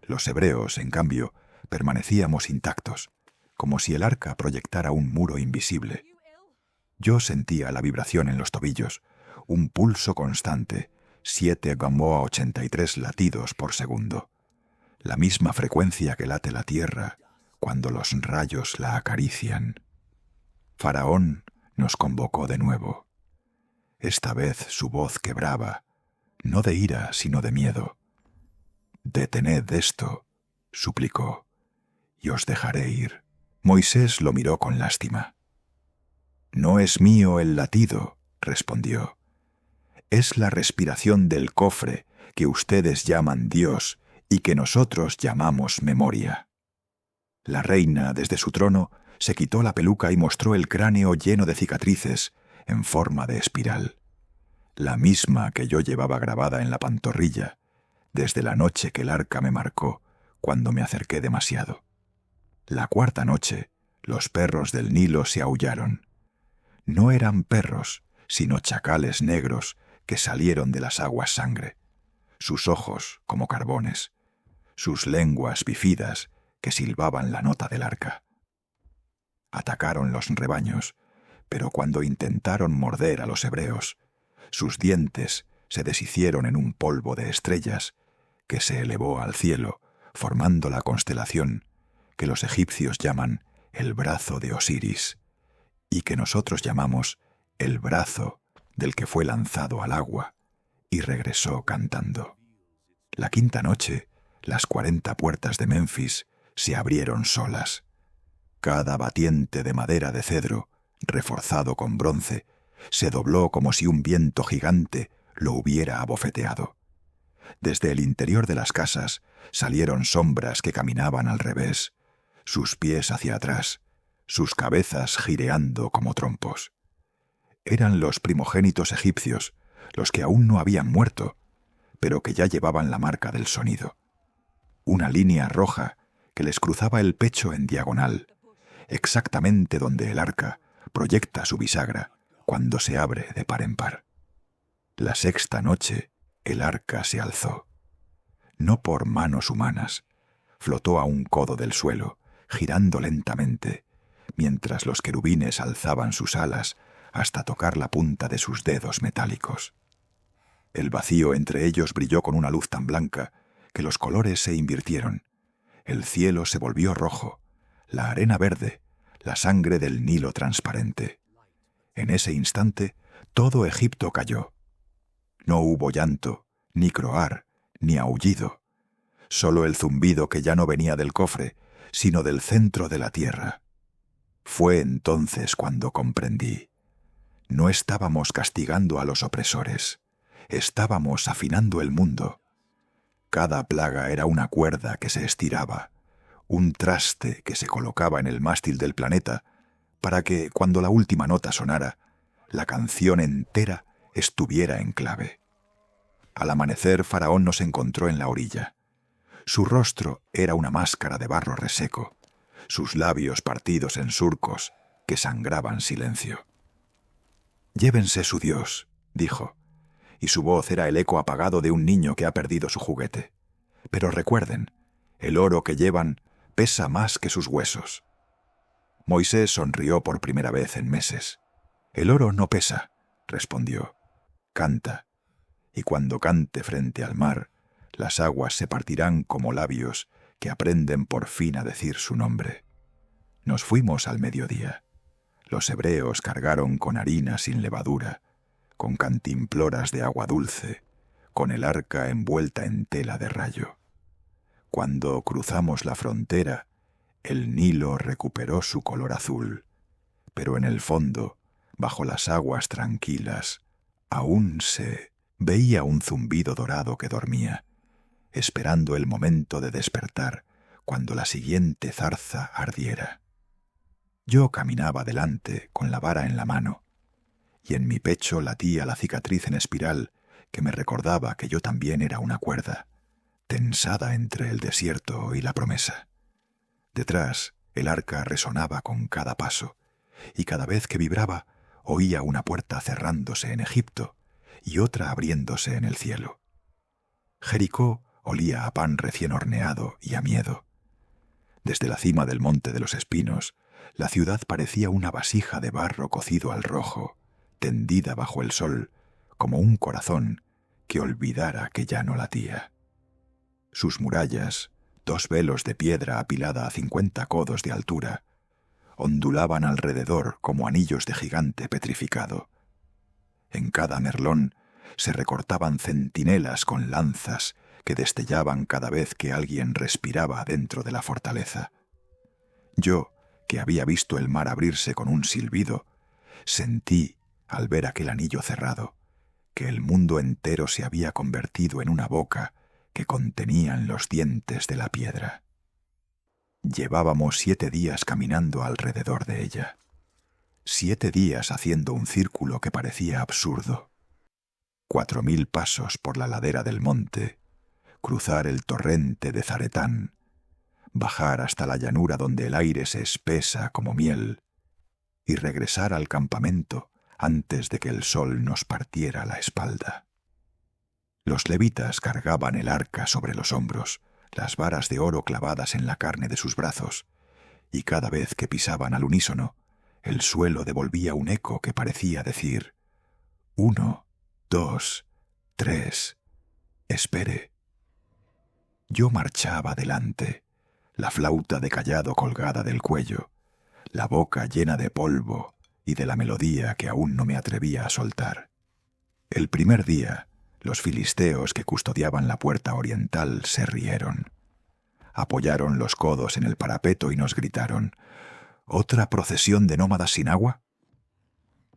Los hebreos, en cambio, permanecíamos intactos, como si el arca proyectara un muro invisible. Yo sentía la vibración en los tobillos, un pulso constante, 7,83 latidos por segundo, la misma frecuencia que late la tierra cuando los rayos la acarician. Faraón nos convocó de nuevo. Esta vez su voz quebraba, no de ira, sino de miedo. «Detened esto», suplicó, «y os dejaré ir». Moisés lo miró con lástima. «No es mío el latido», respondió. «Es la respiración del cofre que ustedes llaman Dios y que nosotros llamamos memoria». La reina, desde su trono, se quitó la peluca y mostró el cráneo lleno de cicatrices en forma de espiral, la misma que yo llevaba grabada en la pantorrilla desde la noche que el arca me marcó cuando me acerqué demasiado. La cuarta noche, los perros del Nilo se aullaron. No eran perros, sino chacales negros que salieron de las aguas sangre, sus ojos como carbones, sus lenguas bífidas que silbaban la nota del arca. Atacaron los rebaños, pero cuando intentaron morder a los hebreos, sus dientes se deshicieron en un polvo de estrellas que se elevó al cielo, formando la constelación que los egipcios llaman el brazo de Osiris y que nosotros llamamos el brazo del que fue lanzado al agua y regresó cantando. La quinta noche, las 40 puertas de Menfis se abrieron solas. Cada batiente de madera de cedro, reforzado con bronce, se dobló como si un viento gigante lo hubiera abofeteado. Desde el interior de las casas salieron sombras que caminaban al revés, sus pies hacia atrás, sus cabezas gireando como trompos. Eran los primogénitos egipcios, los que aún no habían muerto, pero que ya llevaban la marca del sonido. Una línea roja que les cruzaba el pecho en diagonal, exactamente donde el arca proyecta su bisagra cuando se abre de par en par. La sexta noche, el arca se alzó. No por manos humanas, flotó a un codo del suelo, girando lentamente, mientras los querubines alzaban sus alas hasta tocar la punta de sus dedos metálicos. El vacío entre ellos brilló con una luz tan blanca que los colores se invirtieron. El cielo se volvió rojo, la arena verde, la sangre del Nilo transparente. En ese instante, todo Egipto cayó. No hubo llanto, ni croar, ni aullido. Solo el zumbido que ya no venía del cofre, sino del centro de la tierra. Fue entonces cuando comprendí. No estábamos castigando a los opresores. Estábamos afinando el mundo. Cada plaga era una cuerda que se estiraba, un traste que se colocaba en el mástil del planeta para que, cuando la última nota sonara, la canción entera estuviera en clave. Al amanecer, Faraón nos encontró en la orilla. Su rostro era una máscara de barro reseco, sus labios partidos en surcos que sangraban silencio. «Llévense su Dios», dijo, y su voz era el eco apagado de un niño que ha perdido su juguete. «Pero recuerden, el oro que llevan pesa más que sus huesos». Moisés sonrió por primera vez en meses. «El oro no pesa», respondió. «Canta, y cuando cante frente al mar, las aguas se partirán como labios que aprenden por fin a decir su nombre». Nos fuimos al mediodía. Los hebreos cargaron con harina sin levadura, con cantimploras de agua dulce, con el arca envuelta en tela de rayo. Cuando cruzamos la frontera, el Nilo recuperó su color azul, pero en el fondo, bajo las aguas tranquilas, aún se veía un zumbido dorado que dormía, esperando el momento de despertar cuando la siguiente zarza ardiera. Yo caminaba delante con la vara en la mano, y en mi pecho latía la cicatriz en espiral que me recordaba que yo también era una cuerda, tensada entre el desierto y la promesa. Detrás, el arca resonaba con cada paso, y cada vez que vibraba, oía una puerta cerrándose en Egipto y otra abriéndose en el cielo. Jericó olía a pan recién horneado y a miedo. Desde la cima del Monte de los Espinos, la ciudad parecía una vasija de barro cocido al rojo, tendida bajo el sol, como un corazón que olvidara que ya no latía. Sus murallas, 2 velos de piedra apilada a 50 codos de altura, ondulaban alrededor como anillos de gigante petrificado. En cada merlón se recortaban centinelas con lanzas que destellaban cada vez que alguien respiraba dentro de la fortaleza. Yo, que había visto el mar abrirse con un silbido, sentí, al ver aquel anillo cerrado, que el mundo entero se había convertido en una boca que contenían los dientes de la piedra. Llevábamos 7 días caminando alrededor de ella. 7 días haciendo un círculo que parecía absurdo. 4000 pasos por la ladera del monte, cruzar el torrente de Zaretán, bajar hasta la llanura donde el aire se espesa como miel y regresar al campamento antes de que el sol nos partiera la espalda. Los levitas cargaban el arca sobre los hombros, las varas de oro clavadas en la carne de sus brazos, y cada vez que pisaban al unísono, el suelo devolvía un eco que parecía decir: 1, 2, 3, espere. Yo marchaba delante, la flauta de cayado colgada del cuello, la boca llena de polvo y de la melodía que aún no me atrevía a soltar. El primer día, los filisteos que custodiaban la puerta oriental se rieron. Apoyaron los codos en el parapeto y nos gritaron: ¿otra procesión de nómadas sin agua?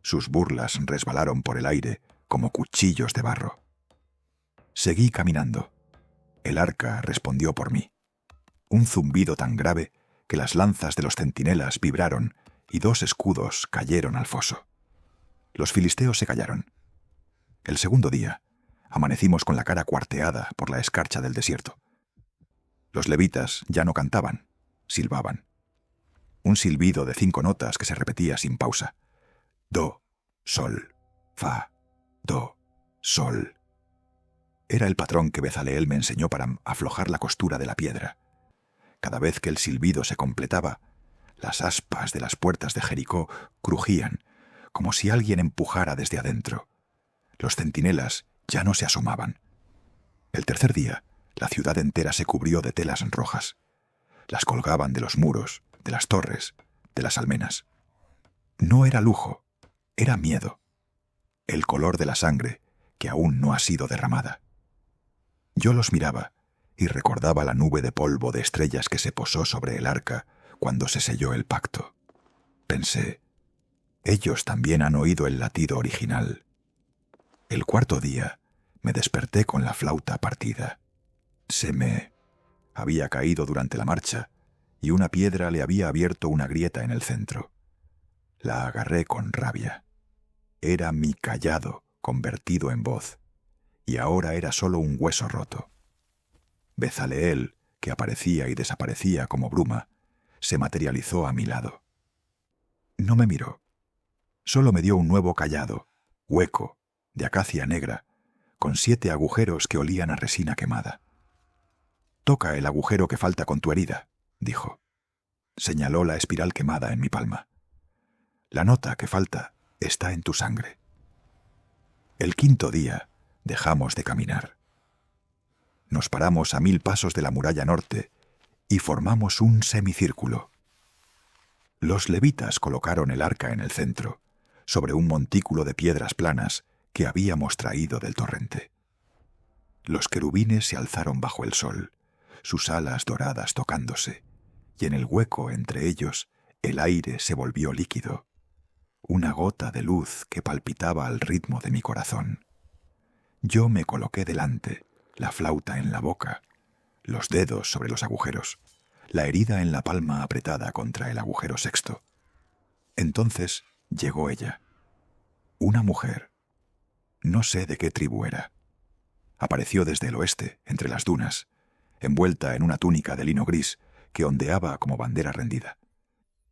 Sus burlas resbalaron por el aire como cuchillos de barro. Seguí caminando. El arca respondió por mí. Un zumbido tan grave que las lanzas de los centinelas vibraron y 2 escudos cayeron al foso. Los filisteos se callaron. El segundo día, amanecimos con la cara cuarteada por la escarcha del desierto. Los levitas ya no cantaban, silbaban. Un silbido de 5 notas que se repetía sin pausa. Do, sol, fa, do, sol. Era el patrón que Bezaleel me enseñó para aflojar la costura de la piedra. Cada vez que el silbido se completaba, las aspas de las puertas de Jericó crujían, como si alguien empujara desde adentro. Los centinelas Ya no se asomaban. El tercer día, la ciudad entera se cubrió de telas rojas. Las colgaban de los muros, de las torres, de las almenas. No era lujo, era miedo. El color de la sangre que aún no ha sido derramada. Yo los miraba y recordaba la nube de polvo de estrellas que se posó sobre el arca cuando se selló el pacto. Pensé, ellos también han oído el latido original. El cuarto día me desperté con la flauta partida. Se me había caído durante la marcha y una piedra le había abierto una grieta en el centro. La agarré con rabia. Era mi cayado convertido en voz, y ahora era solo un hueso roto. Bezaleel, que aparecía y desaparecía como bruma, se materializó a mi lado. No me miró. Solo me dio un nuevo cayado, hueco, de acacia negra, con 7 agujeros que olían a resina quemada. «Toca el agujero que falta con tu herida», dijo. Señaló la espiral quemada en mi palma. «La nota que falta está en tu sangre». El quinto día dejamos de caminar. Nos paramos a 1000 pasos de la muralla norte y formamos un semicírculo. Los levitas colocaron el arca en el centro, sobre un montículo de piedras planas que habíamos traído del torrente. Los querubines se alzaron bajo el sol, sus alas doradas tocándose, y en el hueco entre ellos el aire se volvió líquido, una gota de luz que palpitaba al ritmo de mi corazón. Yo me coloqué delante, la flauta en la boca, los dedos sobre los agujeros, la herida en la palma apretada contra el agujero sexto. Entonces llegó ella, una mujer. No sé de qué tribu era. Apareció desde el oeste, entre las dunas, envuelta en una túnica de lino gris que ondeaba como bandera rendida.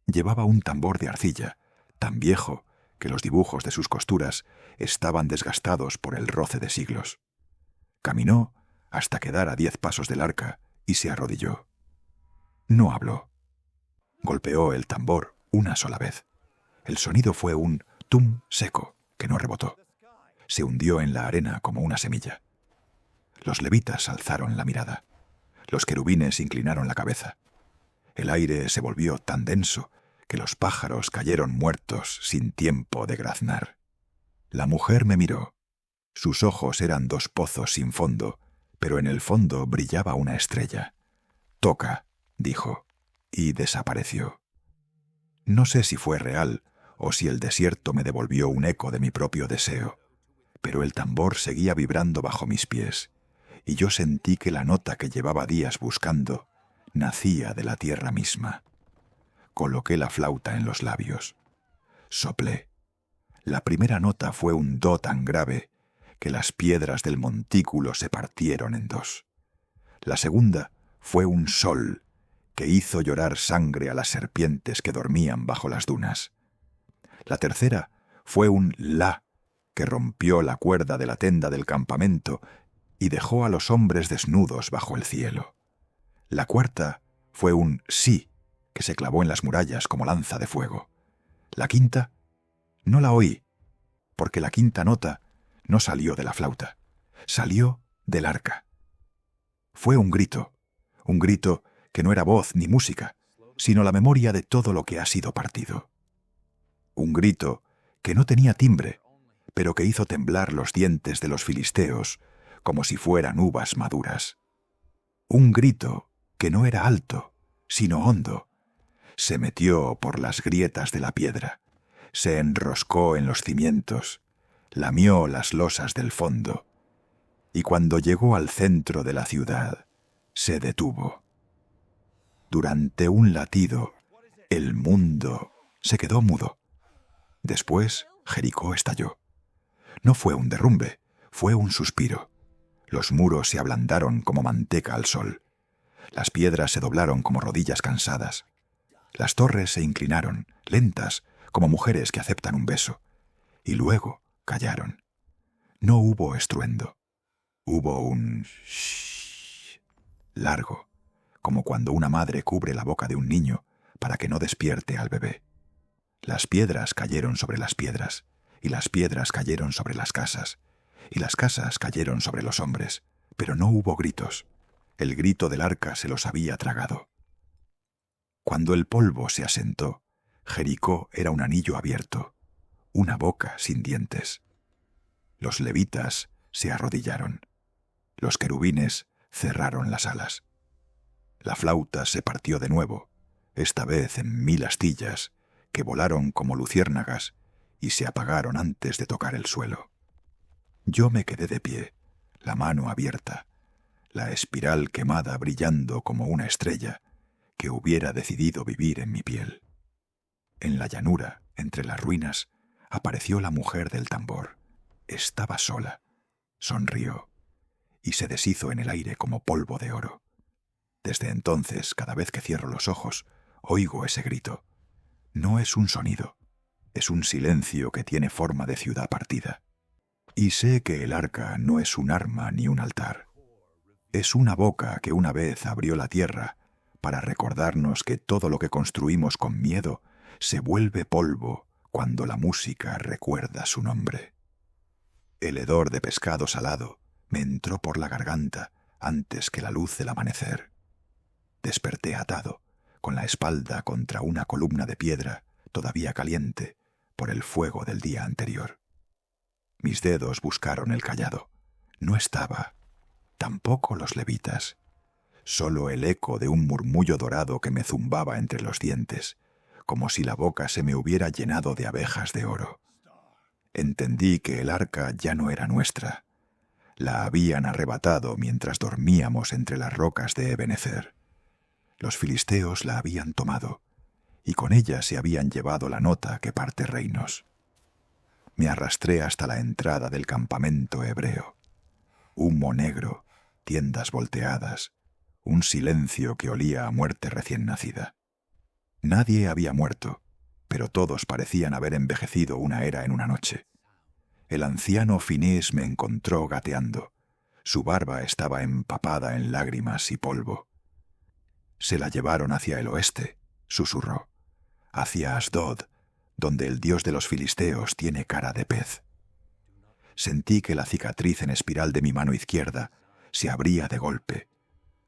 Llevaba un tambor de arcilla, tan viejo que los dibujos de sus costuras estaban desgastados por el roce de siglos. Caminó hasta quedar a 10 pasos del arca y se arrodilló. No habló. Golpeó el tambor una sola vez. El sonido fue un tum seco que no rebotó. Se hundió en la arena como una semilla. Los levitas alzaron la mirada. Los querubines inclinaron la cabeza. El aire se volvió tan denso que los pájaros cayeron muertos sin tiempo de graznar. La mujer me miró. Sus ojos eran 2 pozos sin fondo, pero en el fondo brillaba una estrella. «Toca», dijo, y desapareció. No sé si fue real o si el desierto me devolvió un eco de mi propio deseo, pero el tambor seguía vibrando bajo mis pies, y yo sentí que la nota que llevaba días buscando nacía de la tierra misma. Coloqué la flauta en los labios. Soplé. La primera nota fue un do tan grave que las piedras del montículo se partieron en 2. La segunda fue un sol que hizo llorar sangre a las serpientes que dormían bajo las dunas. La tercera fue un la que rompió la cuerda de la tenda del campamento y dejó a los hombres desnudos bajo el cielo. La cuarta fue un sí que se clavó en las murallas como lanza de fuego. La quinta no la oí, porque la quinta nota no salió de la flauta, salió del arca. Fue un grito que no era voz ni música, sino la memoria de todo lo que ha sido partido. Un grito que no tenía timbre, pero que hizo temblar los dientes de los filisteos como si fueran uvas maduras. Un grito que no era alto, sino hondo. Se metió por las grietas de la piedra, se enroscó en los cimientos, lamió las losas del fondo, y cuando llegó al centro de la ciudad, se detuvo. Durante un latido, el mundo se quedó mudo. Después, Jericó estalló. No fue un derrumbe, fue un suspiro. Los muros se ablandaron como manteca al sol. Las piedras se doblaron como rodillas cansadas. Las torres se inclinaron, lentas, como mujeres que aceptan un beso. Y luego callaron. No hubo estruendo. Hubo un shhh largo, como cuando una madre cubre la boca de un niño para que no despierte al bebé. Las piedras cayeron sobre las piedras, y las piedras cayeron sobre las casas, y las casas cayeron sobre los hombres, pero no hubo gritos. El grito del arca se los había tragado. Cuando el polvo se asentó, Jericó era un anillo abierto, una boca sin dientes. Los levitas se arrodillaron. Los querubines cerraron las alas. La flauta se partió de nuevo, esta vez en 1000 astillas, que volaron como luciérnagas y se apagaron antes de tocar el suelo. Yo me quedé de pie, la mano abierta, la espiral quemada brillando como una estrella que hubiera decidido vivir en mi piel. En la llanura, entre las ruinas, apareció la mujer del tambor. Estaba sola. Sonrió y se deshizo en el aire como polvo de oro. Desde entonces, cada vez que cierro los ojos, oigo ese grito. No es un sonido, es un silencio que tiene forma de ciudad partida. Y sé que el arca no es un arma ni un altar. Es una boca que una vez abrió la tierra para recordarnos que todo lo que construimos con miedo se vuelve polvo cuando la música recuerda su nombre. El hedor de pescado salado me entró por la garganta antes que la luz del amanecer. Desperté atado, con la espalda contra una columna de piedra todavía caliente por el fuego del día anterior. Mis dedos buscaron el cayado. No estaba. Tampoco los levitas. Solo el eco de un murmullo dorado que me zumbaba entre los dientes, como si la boca se me hubiera llenado de abejas de oro. Entendí que el arca ya no era nuestra. La habían arrebatado mientras dormíamos entre las rocas de Ebenezer. Los filisteos la habían tomado, y con ella se habían llevado la nota que parte reinos. Me arrastré hasta la entrada del campamento hebreo. Humo negro, tiendas volteadas, un silencio que olía a muerte recién nacida. Nadie había muerto, pero todos parecían haber envejecido una era en una noche. El anciano Finés me encontró gateando. Su barba estaba empapada en lágrimas y polvo. «Se la llevaron hacia el oeste», susurró, «hacia Asdod, donde el dios de los filisteos tiene cara de pez». Sentí que la cicatriz en espiral de mi mano izquierda se abría de golpe,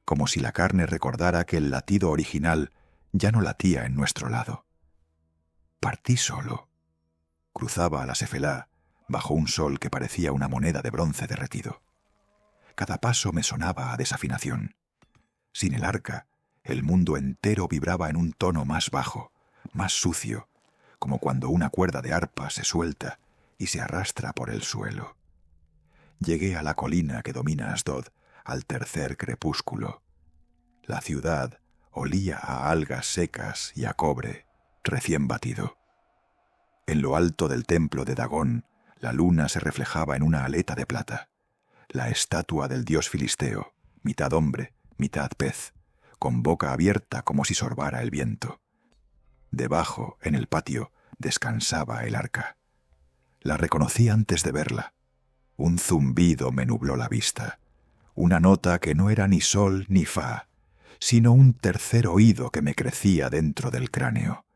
como si la carne recordara que el latido original ya no latía en nuestro lado. Partí solo. Cruzaba a la Sefelá, bajo un sol que parecía una moneda de bronce derretido. Cada paso me sonaba a desafinación. Sin el arca, el mundo entero vibraba en un tono más bajo, más sucio, como cuando una cuerda de arpa se suelta y se arrastra por el suelo. Llegué a la colina que domina Asdod, al tercer crepúsculo. La ciudad olía a algas secas y a cobre recién batido. En lo alto del templo de Dagón, la luna se reflejaba en una aleta de plata. La estatua del dios filisteo, mitad hombre, mitad pez, con boca abierta como si sorbara el viento. Debajo, en el patio, descansaba el arca. La reconocí antes de verla. Un zumbido me nubló la vista. Una nota que no era ni sol ni fa, sino un tercer oído que me crecía dentro del cráneo.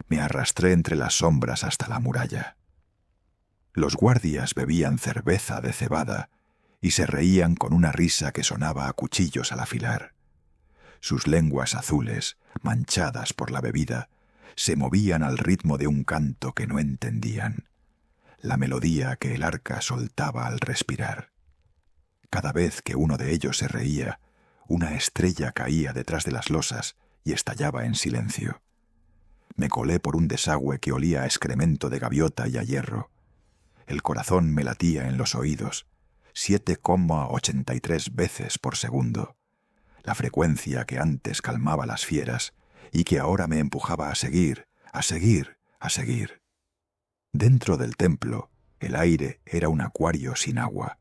Me arrastré entre las sombras hasta la muralla. Los guardias bebían cerveza de cebada y se reían con una risa que sonaba a cuchillos al afilar. Sus lenguas azules, manchadas por la bebida, se movían al ritmo de un canto que no entendían, la melodía que el arca soltaba al respirar. Cada vez que uno de ellos se reía, una estrella caía detrás de las losas y estallaba en silencio. Me colé por un desagüe que olía a excremento de gaviota y a hierro. El corazón me latía en los oídos, 7,83 veces por segundo, la frecuencia que antes calmaba las fieras y que ahora me empujaba a seguir, a seguir, a seguir. Dentro del templo, el aire era un acuario sin agua.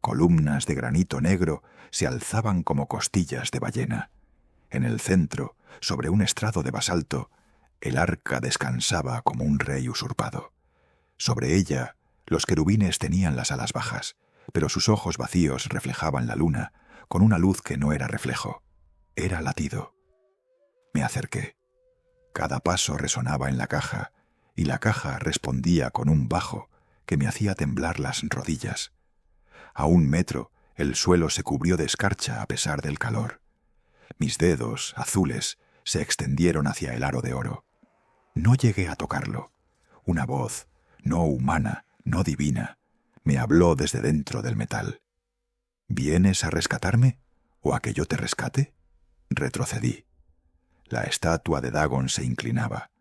Columnas de granito negro se alzaban como costillas de ballena. En el centro, sobre un estrado de basalto, el arca descansaba como un rey usurpado. Sobre ella, los querubines tenían las alas bajas, pero sus ojos vacíos reflejaban la luna con una luz que no era reflejo, era latido. Me acerqué. Cada paso resonaba en la caja, y la caja respondía con un bajo que me hacía temblar las rodillas. A 1 metro el suelo se cubrió de escarcha a pesar del calor. Mis dedos, azules, se extendieron hacia el aro de oro. No llegué a tocarlo. Una voz, no humana, no divina, me habló desde dentro del metal. ¿Vienes a rescatarme o a que yo te rescate? Retrocedí. La estatua de Dagon se inclinaba.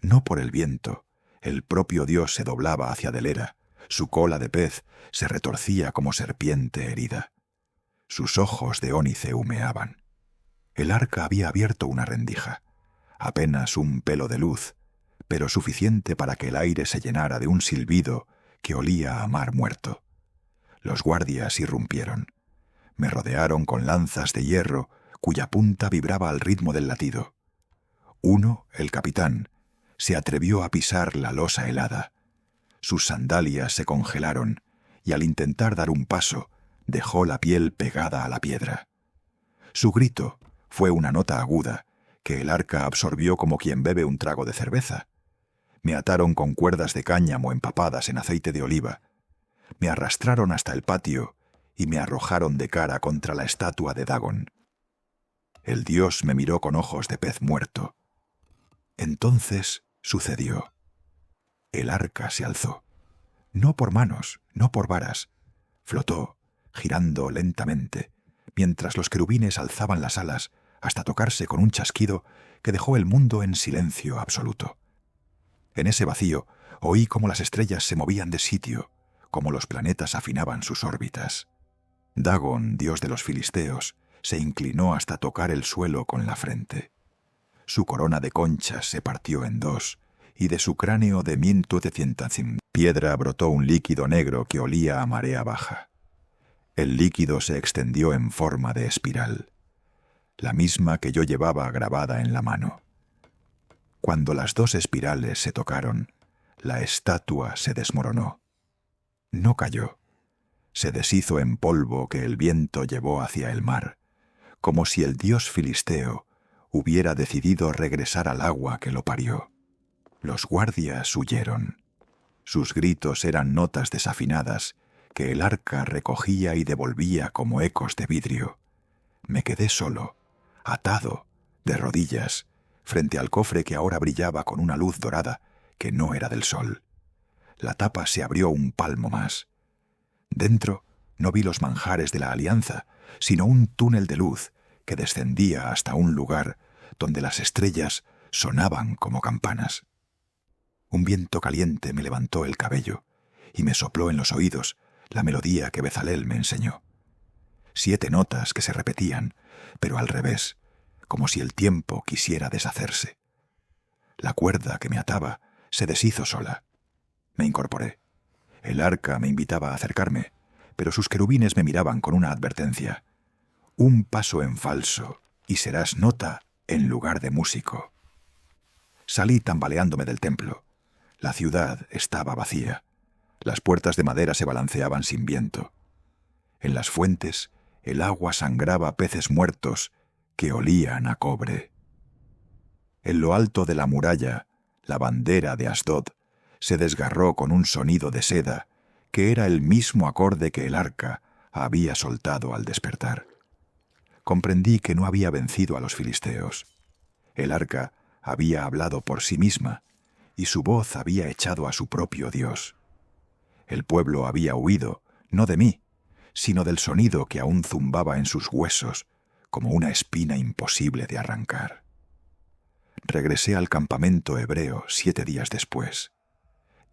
No por el viento. El propio dios se doblaba hacia Delera. Su cola de pez se retorcía como serpiente herida. Sus ojos de ónice humeaban. El arca había abierto una rendija. Apenas un pelo de luz, pero suficiente para que el aire se llenara de un silbido que olía a mar muerto. Los guardias irrumpieron. Me rodearon con lanzas de hierro cuya punta vibraba al ritmo del latido. Uno, el capitán, se atrevió a pisar la losa helada. Sus sandalias se congelaron y al intentar dar un paso dejó la piel pegada a la piedra. Su grito fue una nota aguda que el arca absorbió como quien bebe un trago de cerveza. Me ataron con cuerdas de cáñamo empapadas en aceite de oliva. Me arrastraron hasta el patio y me arrojaron de cara contra la estatua de Dagon. El dios me miró con ojos de pez muerto. Entonces sucedió. El arca se alzó. No por manos, no por varas. Flotó, girando lentamente, mientras los querubines alzaban las alas hasta tocarse con un chasquido que dejó el mundo en silencio absoluto. En ese vacío oí cómo las estrellas se movían de sitio, cómo los planetas afinaban sus órbitas. Dagon, dios de los filisteos, se inclinó hasta tocar el suelo con la frente. Su corona de conchas se partió en dos, y de su cráneo de piedra brotó un líquido negro que olía a marea baja. El líquido se extendió en forma de espiral, la misma que yo llevaba grabada en la mano. Cuando las dos espirales se tocaron, la estatua se desmoronó. No cayó. Se deshizo en polvo que el viento llevó hacia el mar, como si el dios filisteo hubiera decidido regresar al agua que lo parió. Los guardias huyeron. Sus gritos eran notas desafinadas que el arca recogía y devolvía como ecos de vidrio. Me quedé solo, atado, de rodillas, frente al cofre que ahora brillaba con una luz dorada que no era del sol. La tapa se abrió un palmo más. Dentro no vi los manjares de la alianza, sino un túnel de luz que descendía hasta un lugar donde las estrellas sonaban como campanas. Un viento caliente me levantó el cabello y me sopló en los oídos la melodía que Bezalel me enseñó. 7 notas que se repetían, pero al revés, como si el tiempo quisiera deshacerse. La cuerda que me ataba se deshizo sola. Me incorporé. El arca me invitaba a acercarme, pero sus querubines me miraban con una advertencia. Un paso en falso y serás nota en lugar de músico. Salí tambaleándome del templo. La ciudad estaba vacía. Las puertas de madera se balanceaban sin viento. En las fuentes el agua sangraba peces muertos que olían a cobre. En lo alto de la muralla, la bandera de Asdod se desgarró con un sonido de seda que era el mismo acorde que el arca había soltado al despertar. Comprendí que no había vencido a los filisteos. El arca había hablado por sí misma y su voz había echado a su propio Dios. El pueblo había huido, no de mí, sino del sonido que aún zumbaba en sus huesos como una espina imposible de arrancar. Regresé al campamento hebreo 7 días después.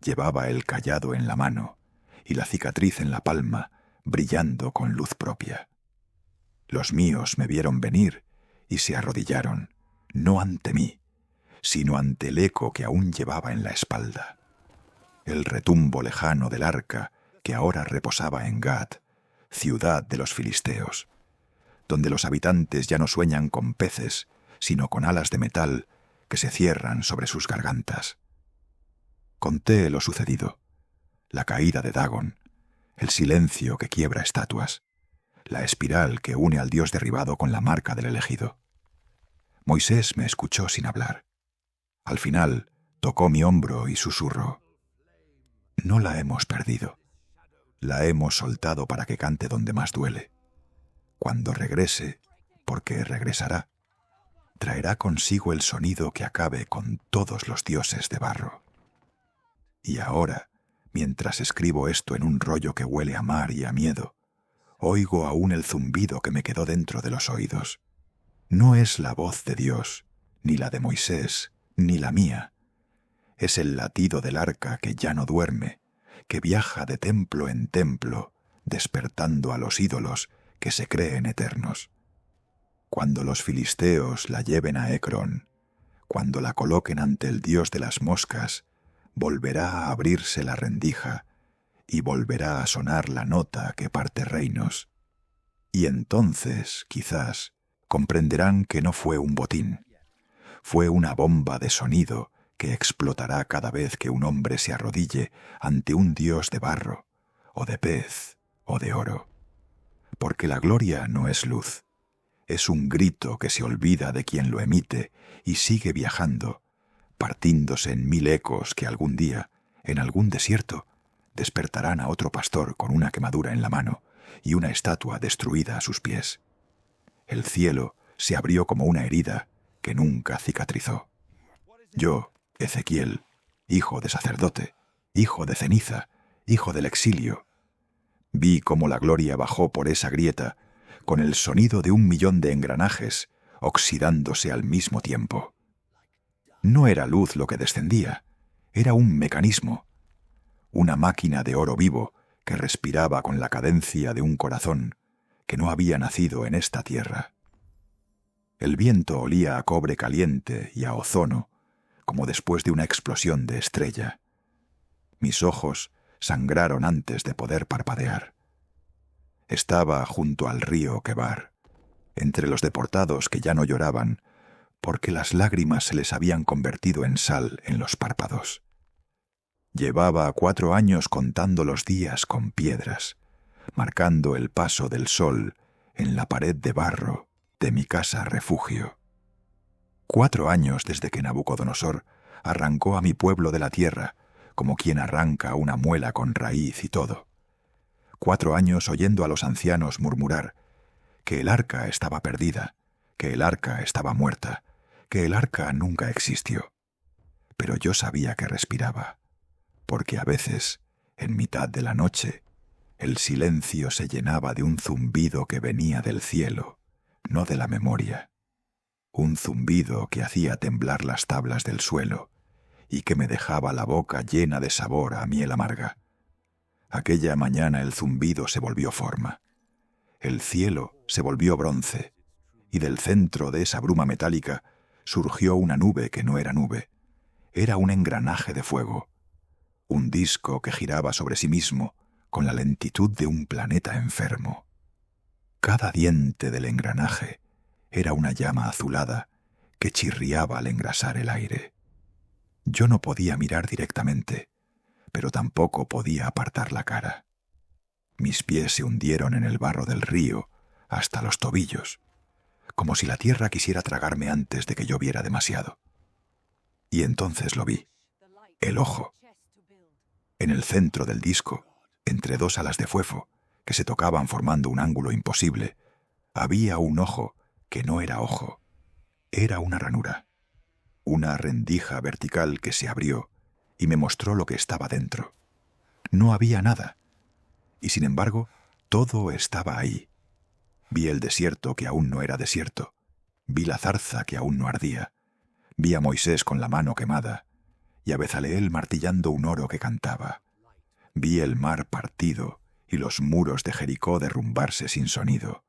Llevaba el cayado en la mano y la cicatriz en la palma, brillando con luz propia. Los míos me vieron venir y se arrodillaron, no ante mí, sino ante el eco que aún llevaba en la espalda. El retumbo lejano del arca que ahora reposaba en Gat, ciudad de los filisteos, donde los habitantes ya no sueñan con peces, sino con alas de metal que se cierran sobre sus gargantas. Conté lo sucedido, la caída de Dagon, el silencio que quiebra estatuas, la espiral que une al dios derribado con la marca del elegido. Moisés me escuchó sin hablar. Al final tocó mi hombro y susurró: No la hemos perdido. La hemos soltado para que cante donde más duele. Cuando regrese, porque regresará, traerá consigo el sonido que acabe con todos los dioses de barro. Y ahora, mientras escribo esto en un rollo que huele a mar y a miedo, oigo aún el zumbido que me quedó dentro de los oídos. No es la voz de Dios, ni la de Moisés, ni la mía. Es el latido del arca que ya no duerme, que viaja de templo en templo, despertando a los ídolos que se creen eternos. Cuando los filisteos la lleven a Ecrón, cuando la coloquen ante el dios de las moscas, volverá a abrirse la rendija y volverá a sonar la nota que parte reinos. Y entonces, quizás, comprenderán que no fue un botín, fue una bomba de sonido que explotará cada vez que un hombre se arrodille ante un dios de barro, o de pez, o de oro. Porque la gloria no es luz, es un grito que se olvida de quien lo emite y sigue viajando, partiéndose en 1000 ecos que algún día, en algún desierto, despertarán a otro pastor con una quemadura en la mano y una estatua destruida a sus pies. El cielo se abrió como una herida que nunca cicatrizó. Yo, Ezequiel, hijo de sacerdote, hijo de ceniza, hijo del exilio, vi cómo la gloria bajó por esa grieta con el sonido de 1.000.000 de engranajes oxidándose al mismo tiempo. No era luz lo que descendía, era un mecanismo, una máquina de oro vivo que respiraba con la cadencia de un corazón que no había nacido en esta tierra. El viento olía a cobre caliente y a ozono, como después de una explosión de estrella. Mis ojos sangraron antes de poder parpadear. Estaba junto al río Quebar, entre los deportados que ya no lloraban, porque las lágrimas se les habían convertido en sal en los párpados. Llevaba 4 años contando los días con piedras, marcando el paso del sol en la pared de barro de mi casa refugio. 4 años desde que Nabucodonosor arrancó a mi pueblo de la tierra, como quien arranca una muela con raíz y todo. 4 años oyendo a los ancianos murmurar que el arca estaba perdida, que el arca estaba muerta, que el arca nunca existió. Pero yo sabía que respiraba, porque a veces, en mitad de la noche, el silencio se llenaba de un zumbido que venía del cielo, no de la memoria. Un zumbido que hacía temblar las tablas del suelo y que me dejaba la boca llena de sabor a miel amarga. Aquella mañana el zumbido se volvió forma. El cielo se volvió bronce y del centro de esa bruma metálica surgió una nube que no era nube. Era un engranaje de fuego, un disco que giraba sobre sí mismo con la lentitud de un planeta enfermo. Cada diente del engranaje era una llama azulada que chirriaba al engrasar el aire. Yo no podía mirar directamente, pero tampoco podía apartar la cara. Mis pies se hundieron en el barro del río hasta los tobillos, como si la tierra quisiera tragarme antes de que yo viera demasiado. Y entonces lo vi, el ojo. En el centro del disco, entre 2 alas de fuego que se tocaban formando un ángulo imposible, había un ojo que no era ojo, era una ranura, una rendija vertical que se abrió y me mostró lo que estaba dentro. No había nada, y sin embargo, todo estaba ahí. Vi el desierto que aún no era desierto, vi la zarza que aún no ardía, vi a Moisés con la mano quemada, y a Bezaleel martillando un oro que cantaba. Vi el mar partido y los muros de Jericó derrumbarse sin sonido.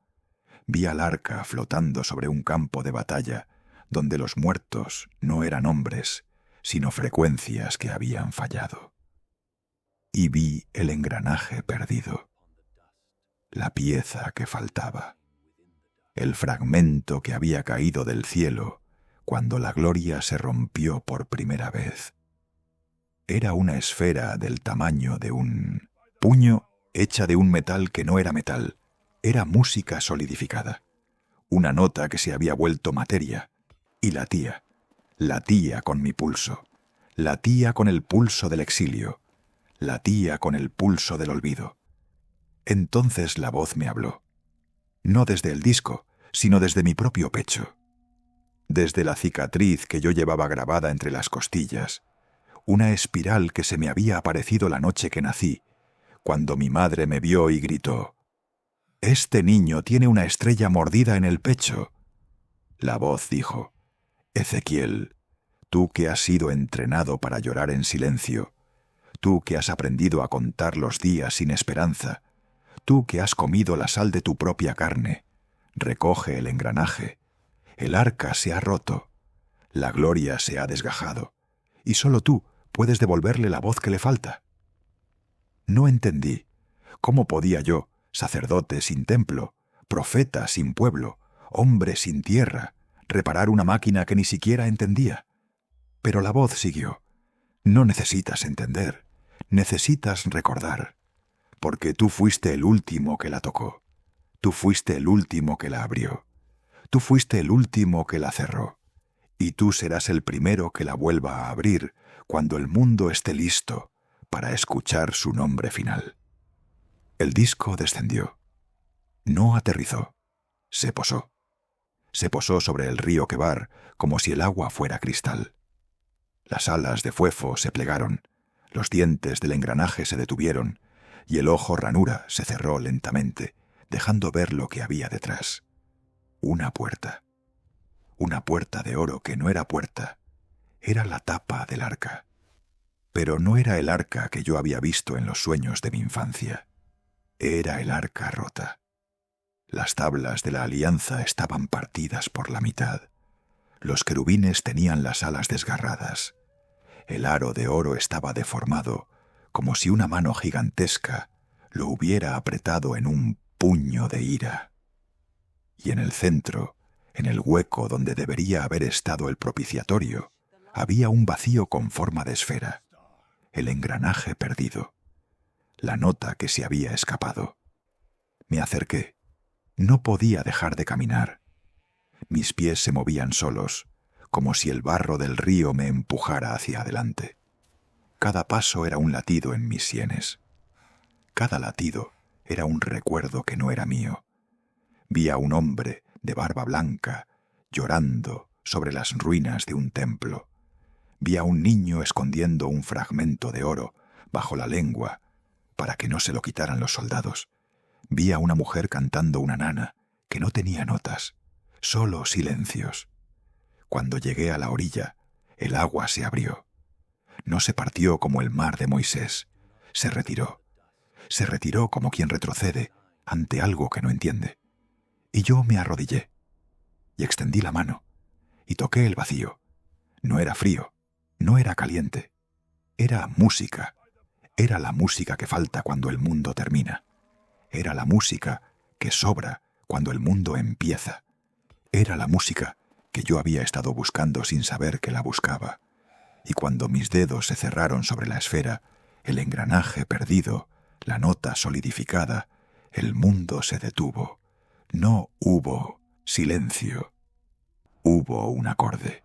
Vi al arca flotando sobre un campo de batalla, donde los muertos no eran hombres, sino frecuencias que habían fallado. Y vi el engranaje perdido, la pieza que faltaba, el fragmento que había caído del cielo cuando la gloria se rompió por primera vez. Era una esfera del tamaño de un puño hecha de un metal que no era metal, era música solidificada, una nota que se había vuelto materia, y latía con mi pulso, latía con el pulso del exilio, latía con el pulso del olvido. Entonces la voz me habló, no desde el disco, sino desde mi propio pecho, desde la cicatriz que yo llevaba grabada entre las costillas, una espiral que se me había aparecido la noche que nací, cuando mi madre me vio y gritó: «Este niño tiene una estrella mordida en el pecho». La voz dijo: «Ezequiel, tú que has sido entrenado para llorar en silencio, tú que has aprendido a contar los días sin esperanza, tú que has comido la sal de tu propia carne, recoge el engranaje. El arca se ha roto, la gloria se ha desgajado, y solo tú puedes devolverle la voz que le falta». No entendí. ¿Cómo podía yo, sacerdote sin templo, profeta sin pueblo, hombre sin tierra, reparar una máquina que ni siquiera entendía? Pero la voz siguió: «No necesitas entender, necesitas recordar, porque tú fuiste el último que la tocó, tú fuiste el último que la abrió, tú fuiste el último que la cerró, y tú serás el primero que la vuelva a abrir cuando el mundo esté listo para escuchar su nombre final». El disco descendió. No aterrizó. Se posó. Se posó sobre el río Quebar como si el agua fuera cristal. Las alas de fuefo se plegaron, los dientes del engranaje se detuvieron y el ojo ranura se cerró lentamente, dejando ver lo que había detrás. Una puerta de oro que no era puerta, era la tapa del arca. Pero no era el arca que yo había visto en los sueños de mi infancia. Era el arca rota. Las tablas de la alianza estaban partidas por la mitad. Los querubines tenían las alas desgarradas. El aro de oro estaba deformado, como si una mano gigantesca lo hubiera apretado en un puño de ira. Y en el centro, en el hueco donde debería haber estado el propiciatorio, había un vacío con forma de esfera. El engranaje perdido. La nota que se había escapado. Me acerqué. No podía dejar de caminar. Mis pies se movían solos, como si el barro del río me empujara hacia adelante. Cada paso era un latido en mis sienes. Cada latido era un recuerdo que no era mío. Vi a un hombre de barba blanca llorando sobre las ruinas de un templo. Vi a un niño escondiendo un fragmento de oro bajo la lengua para que no se lo quitaran los soldados. Vi a una mujer cantando una nana que no tenía notas, solo silencios. Cuando llegué a la orilla, el agua se abrió. No se partió como el mar de Moisés. Se retiró. Se retiró como quien retrocede ante algo que no entiende. Y yo me arrodillé y extendí la mano y toqué el vacío. No era frío, no era caliente. Era música. Era la música que falta cuando el mundo termina. Era la música que sobra cuando el mundo empieza. Era la música que yo había estado buscando sin saber que la buscaba. Y cuando mis dedos se cerraron sobre la esfera, el engranaje perdido, la nota solidificada, el mundo se detuvo. No hubo silencio. Hubo un acorde.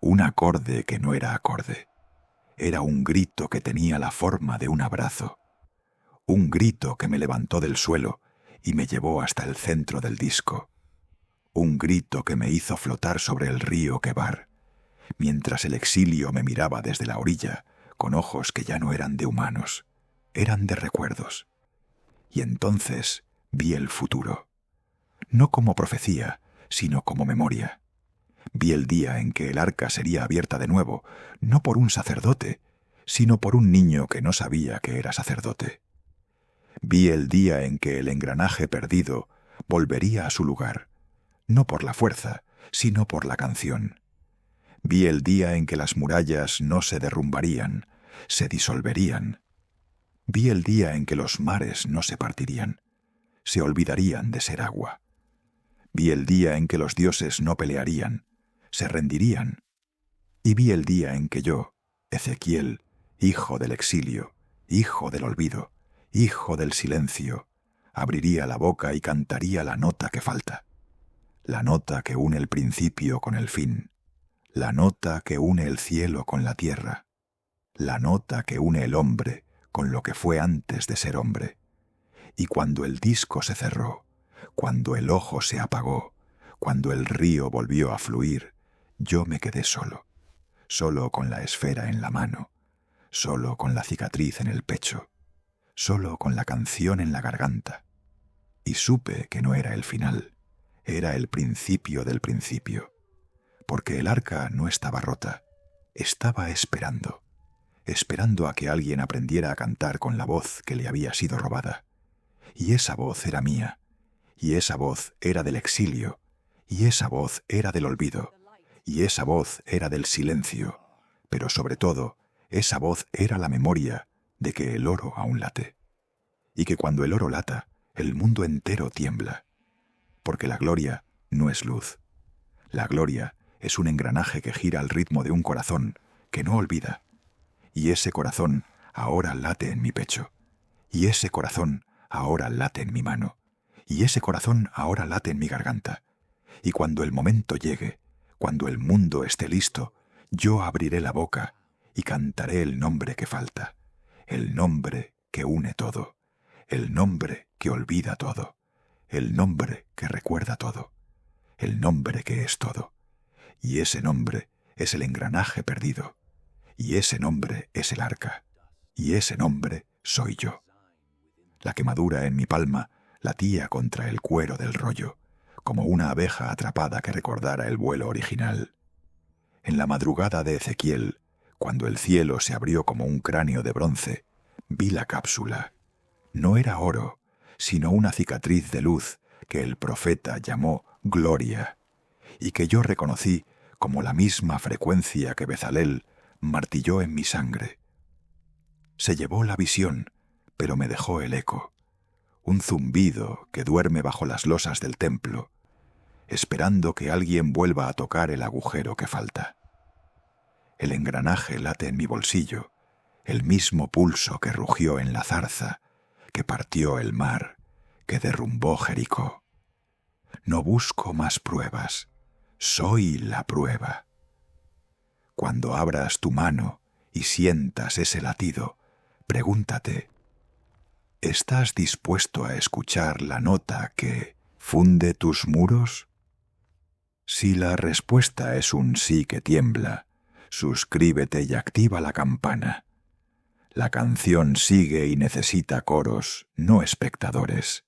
Un acorde que no era acorde. Era un grito que tenía la forma de un abrazo. Un grito que me levantó del suelo y me llevó hasta el centro del disco. Un grito que me hizo flotar sobre el río Quebar, mientras el exilio me miraba desde la orilla, con ojos que ya no eran de humanos, eran de recuerdos. Y entonces vi el futuro, no como profecía, sino como memoria. Vi el día en que el arca sería abierta de nuevo, no por un sacerdote, sino por un niño que no sabía que era sacerdote. Vi el día en que el engranaje perdido volvería a su lugar, no por la fuerza, sino por la canción. Vi el día en que las murallas no se derrumbarían, se disolverían. Vi el día en que los mares no se partirían, se olvidarían de ser agua. Vi el día en que los dioses no pelearían, se rendirían. Y vi el día en que yo, Ezequiel, hijo del exilio, hijo del olvido, hijo del silencio, abriría la boca y cantaría la nota que falta. La nota que une el principio con el fin. La nota que une el cielo con la tierra. La nota que une el hombre con lo que fue antes de ser hombre. Y cuando el disco se cerró, cuando el ojo se apagó, cuando el río volvió a fluir, yo me quedé solo, solo con la esfera en la mano, solo con la cicatriz en el pecho, solo con la canción en la garganta. Y supe que no era el final, era el principio del principio, porque el arca no estaba rota, estaba esperando a que alguien aprendiera a cantar con la voz que le había sido robada. Y esa voz era mía, y esa voz era del exilio, y esa voz era del olvido, y esa voz era del silencio, pero sobre todo, esa voz era la memoria de que el oro aún late, y que cuando el oro lata, el mundo entero tiembla, porque la gloria no es luz. La gloria es un engranaje que gira al ritmo de un corazón que no olvida, y ese corazón ahora late en mi pecho, y ese corazón ahora late en mi mano, y ese corazón ahora late en mi garganta. Y cuando el momento llegue, cuando el mundo esté listo, yo abriré la boca y cantaré el nombre que falta, el nombre que une todo, el nombre que olvida todo, el nombre que recuerda todo, el nombre que es todo. Y ese nombre es el engranaje perdido, y ese nombre es el arca, y ese nombre soy yo. La quemadura en mi palma latía contra el cuero del rollo, como una abeja atrapada que recordara el vuelo original. En la madrugada de Ezequiel, cuando el cielo se abrió como un cráneo de bronce, vi la cápsula. No era oro, sino una cicatriz de luz que el profeta llamó gloria, y que yo reconocí como la misma frecuencia que Bezalel martilló en mi sangre. Se llevó la visión, pero me dejó el eco, un zumbido que duerme bajo las losas del templo, esperando que alguien vuelva a tocar el agujero que falta. El engranaje late en mi bolsillo, el mismo pulso que rugió en la zarza, que partió el mar, que derrumbó Jericó. No busco más pruebas, soy la prueba. Cuando abras tu mano y sientas ese latido, pregúntate, ¿estás dispuesto a escuchar la nota que funde tus muros? Si la respuesta es un sí que tiembla, suscríbete y activa la campana. La canción sigue y necesita coros, no espectadores.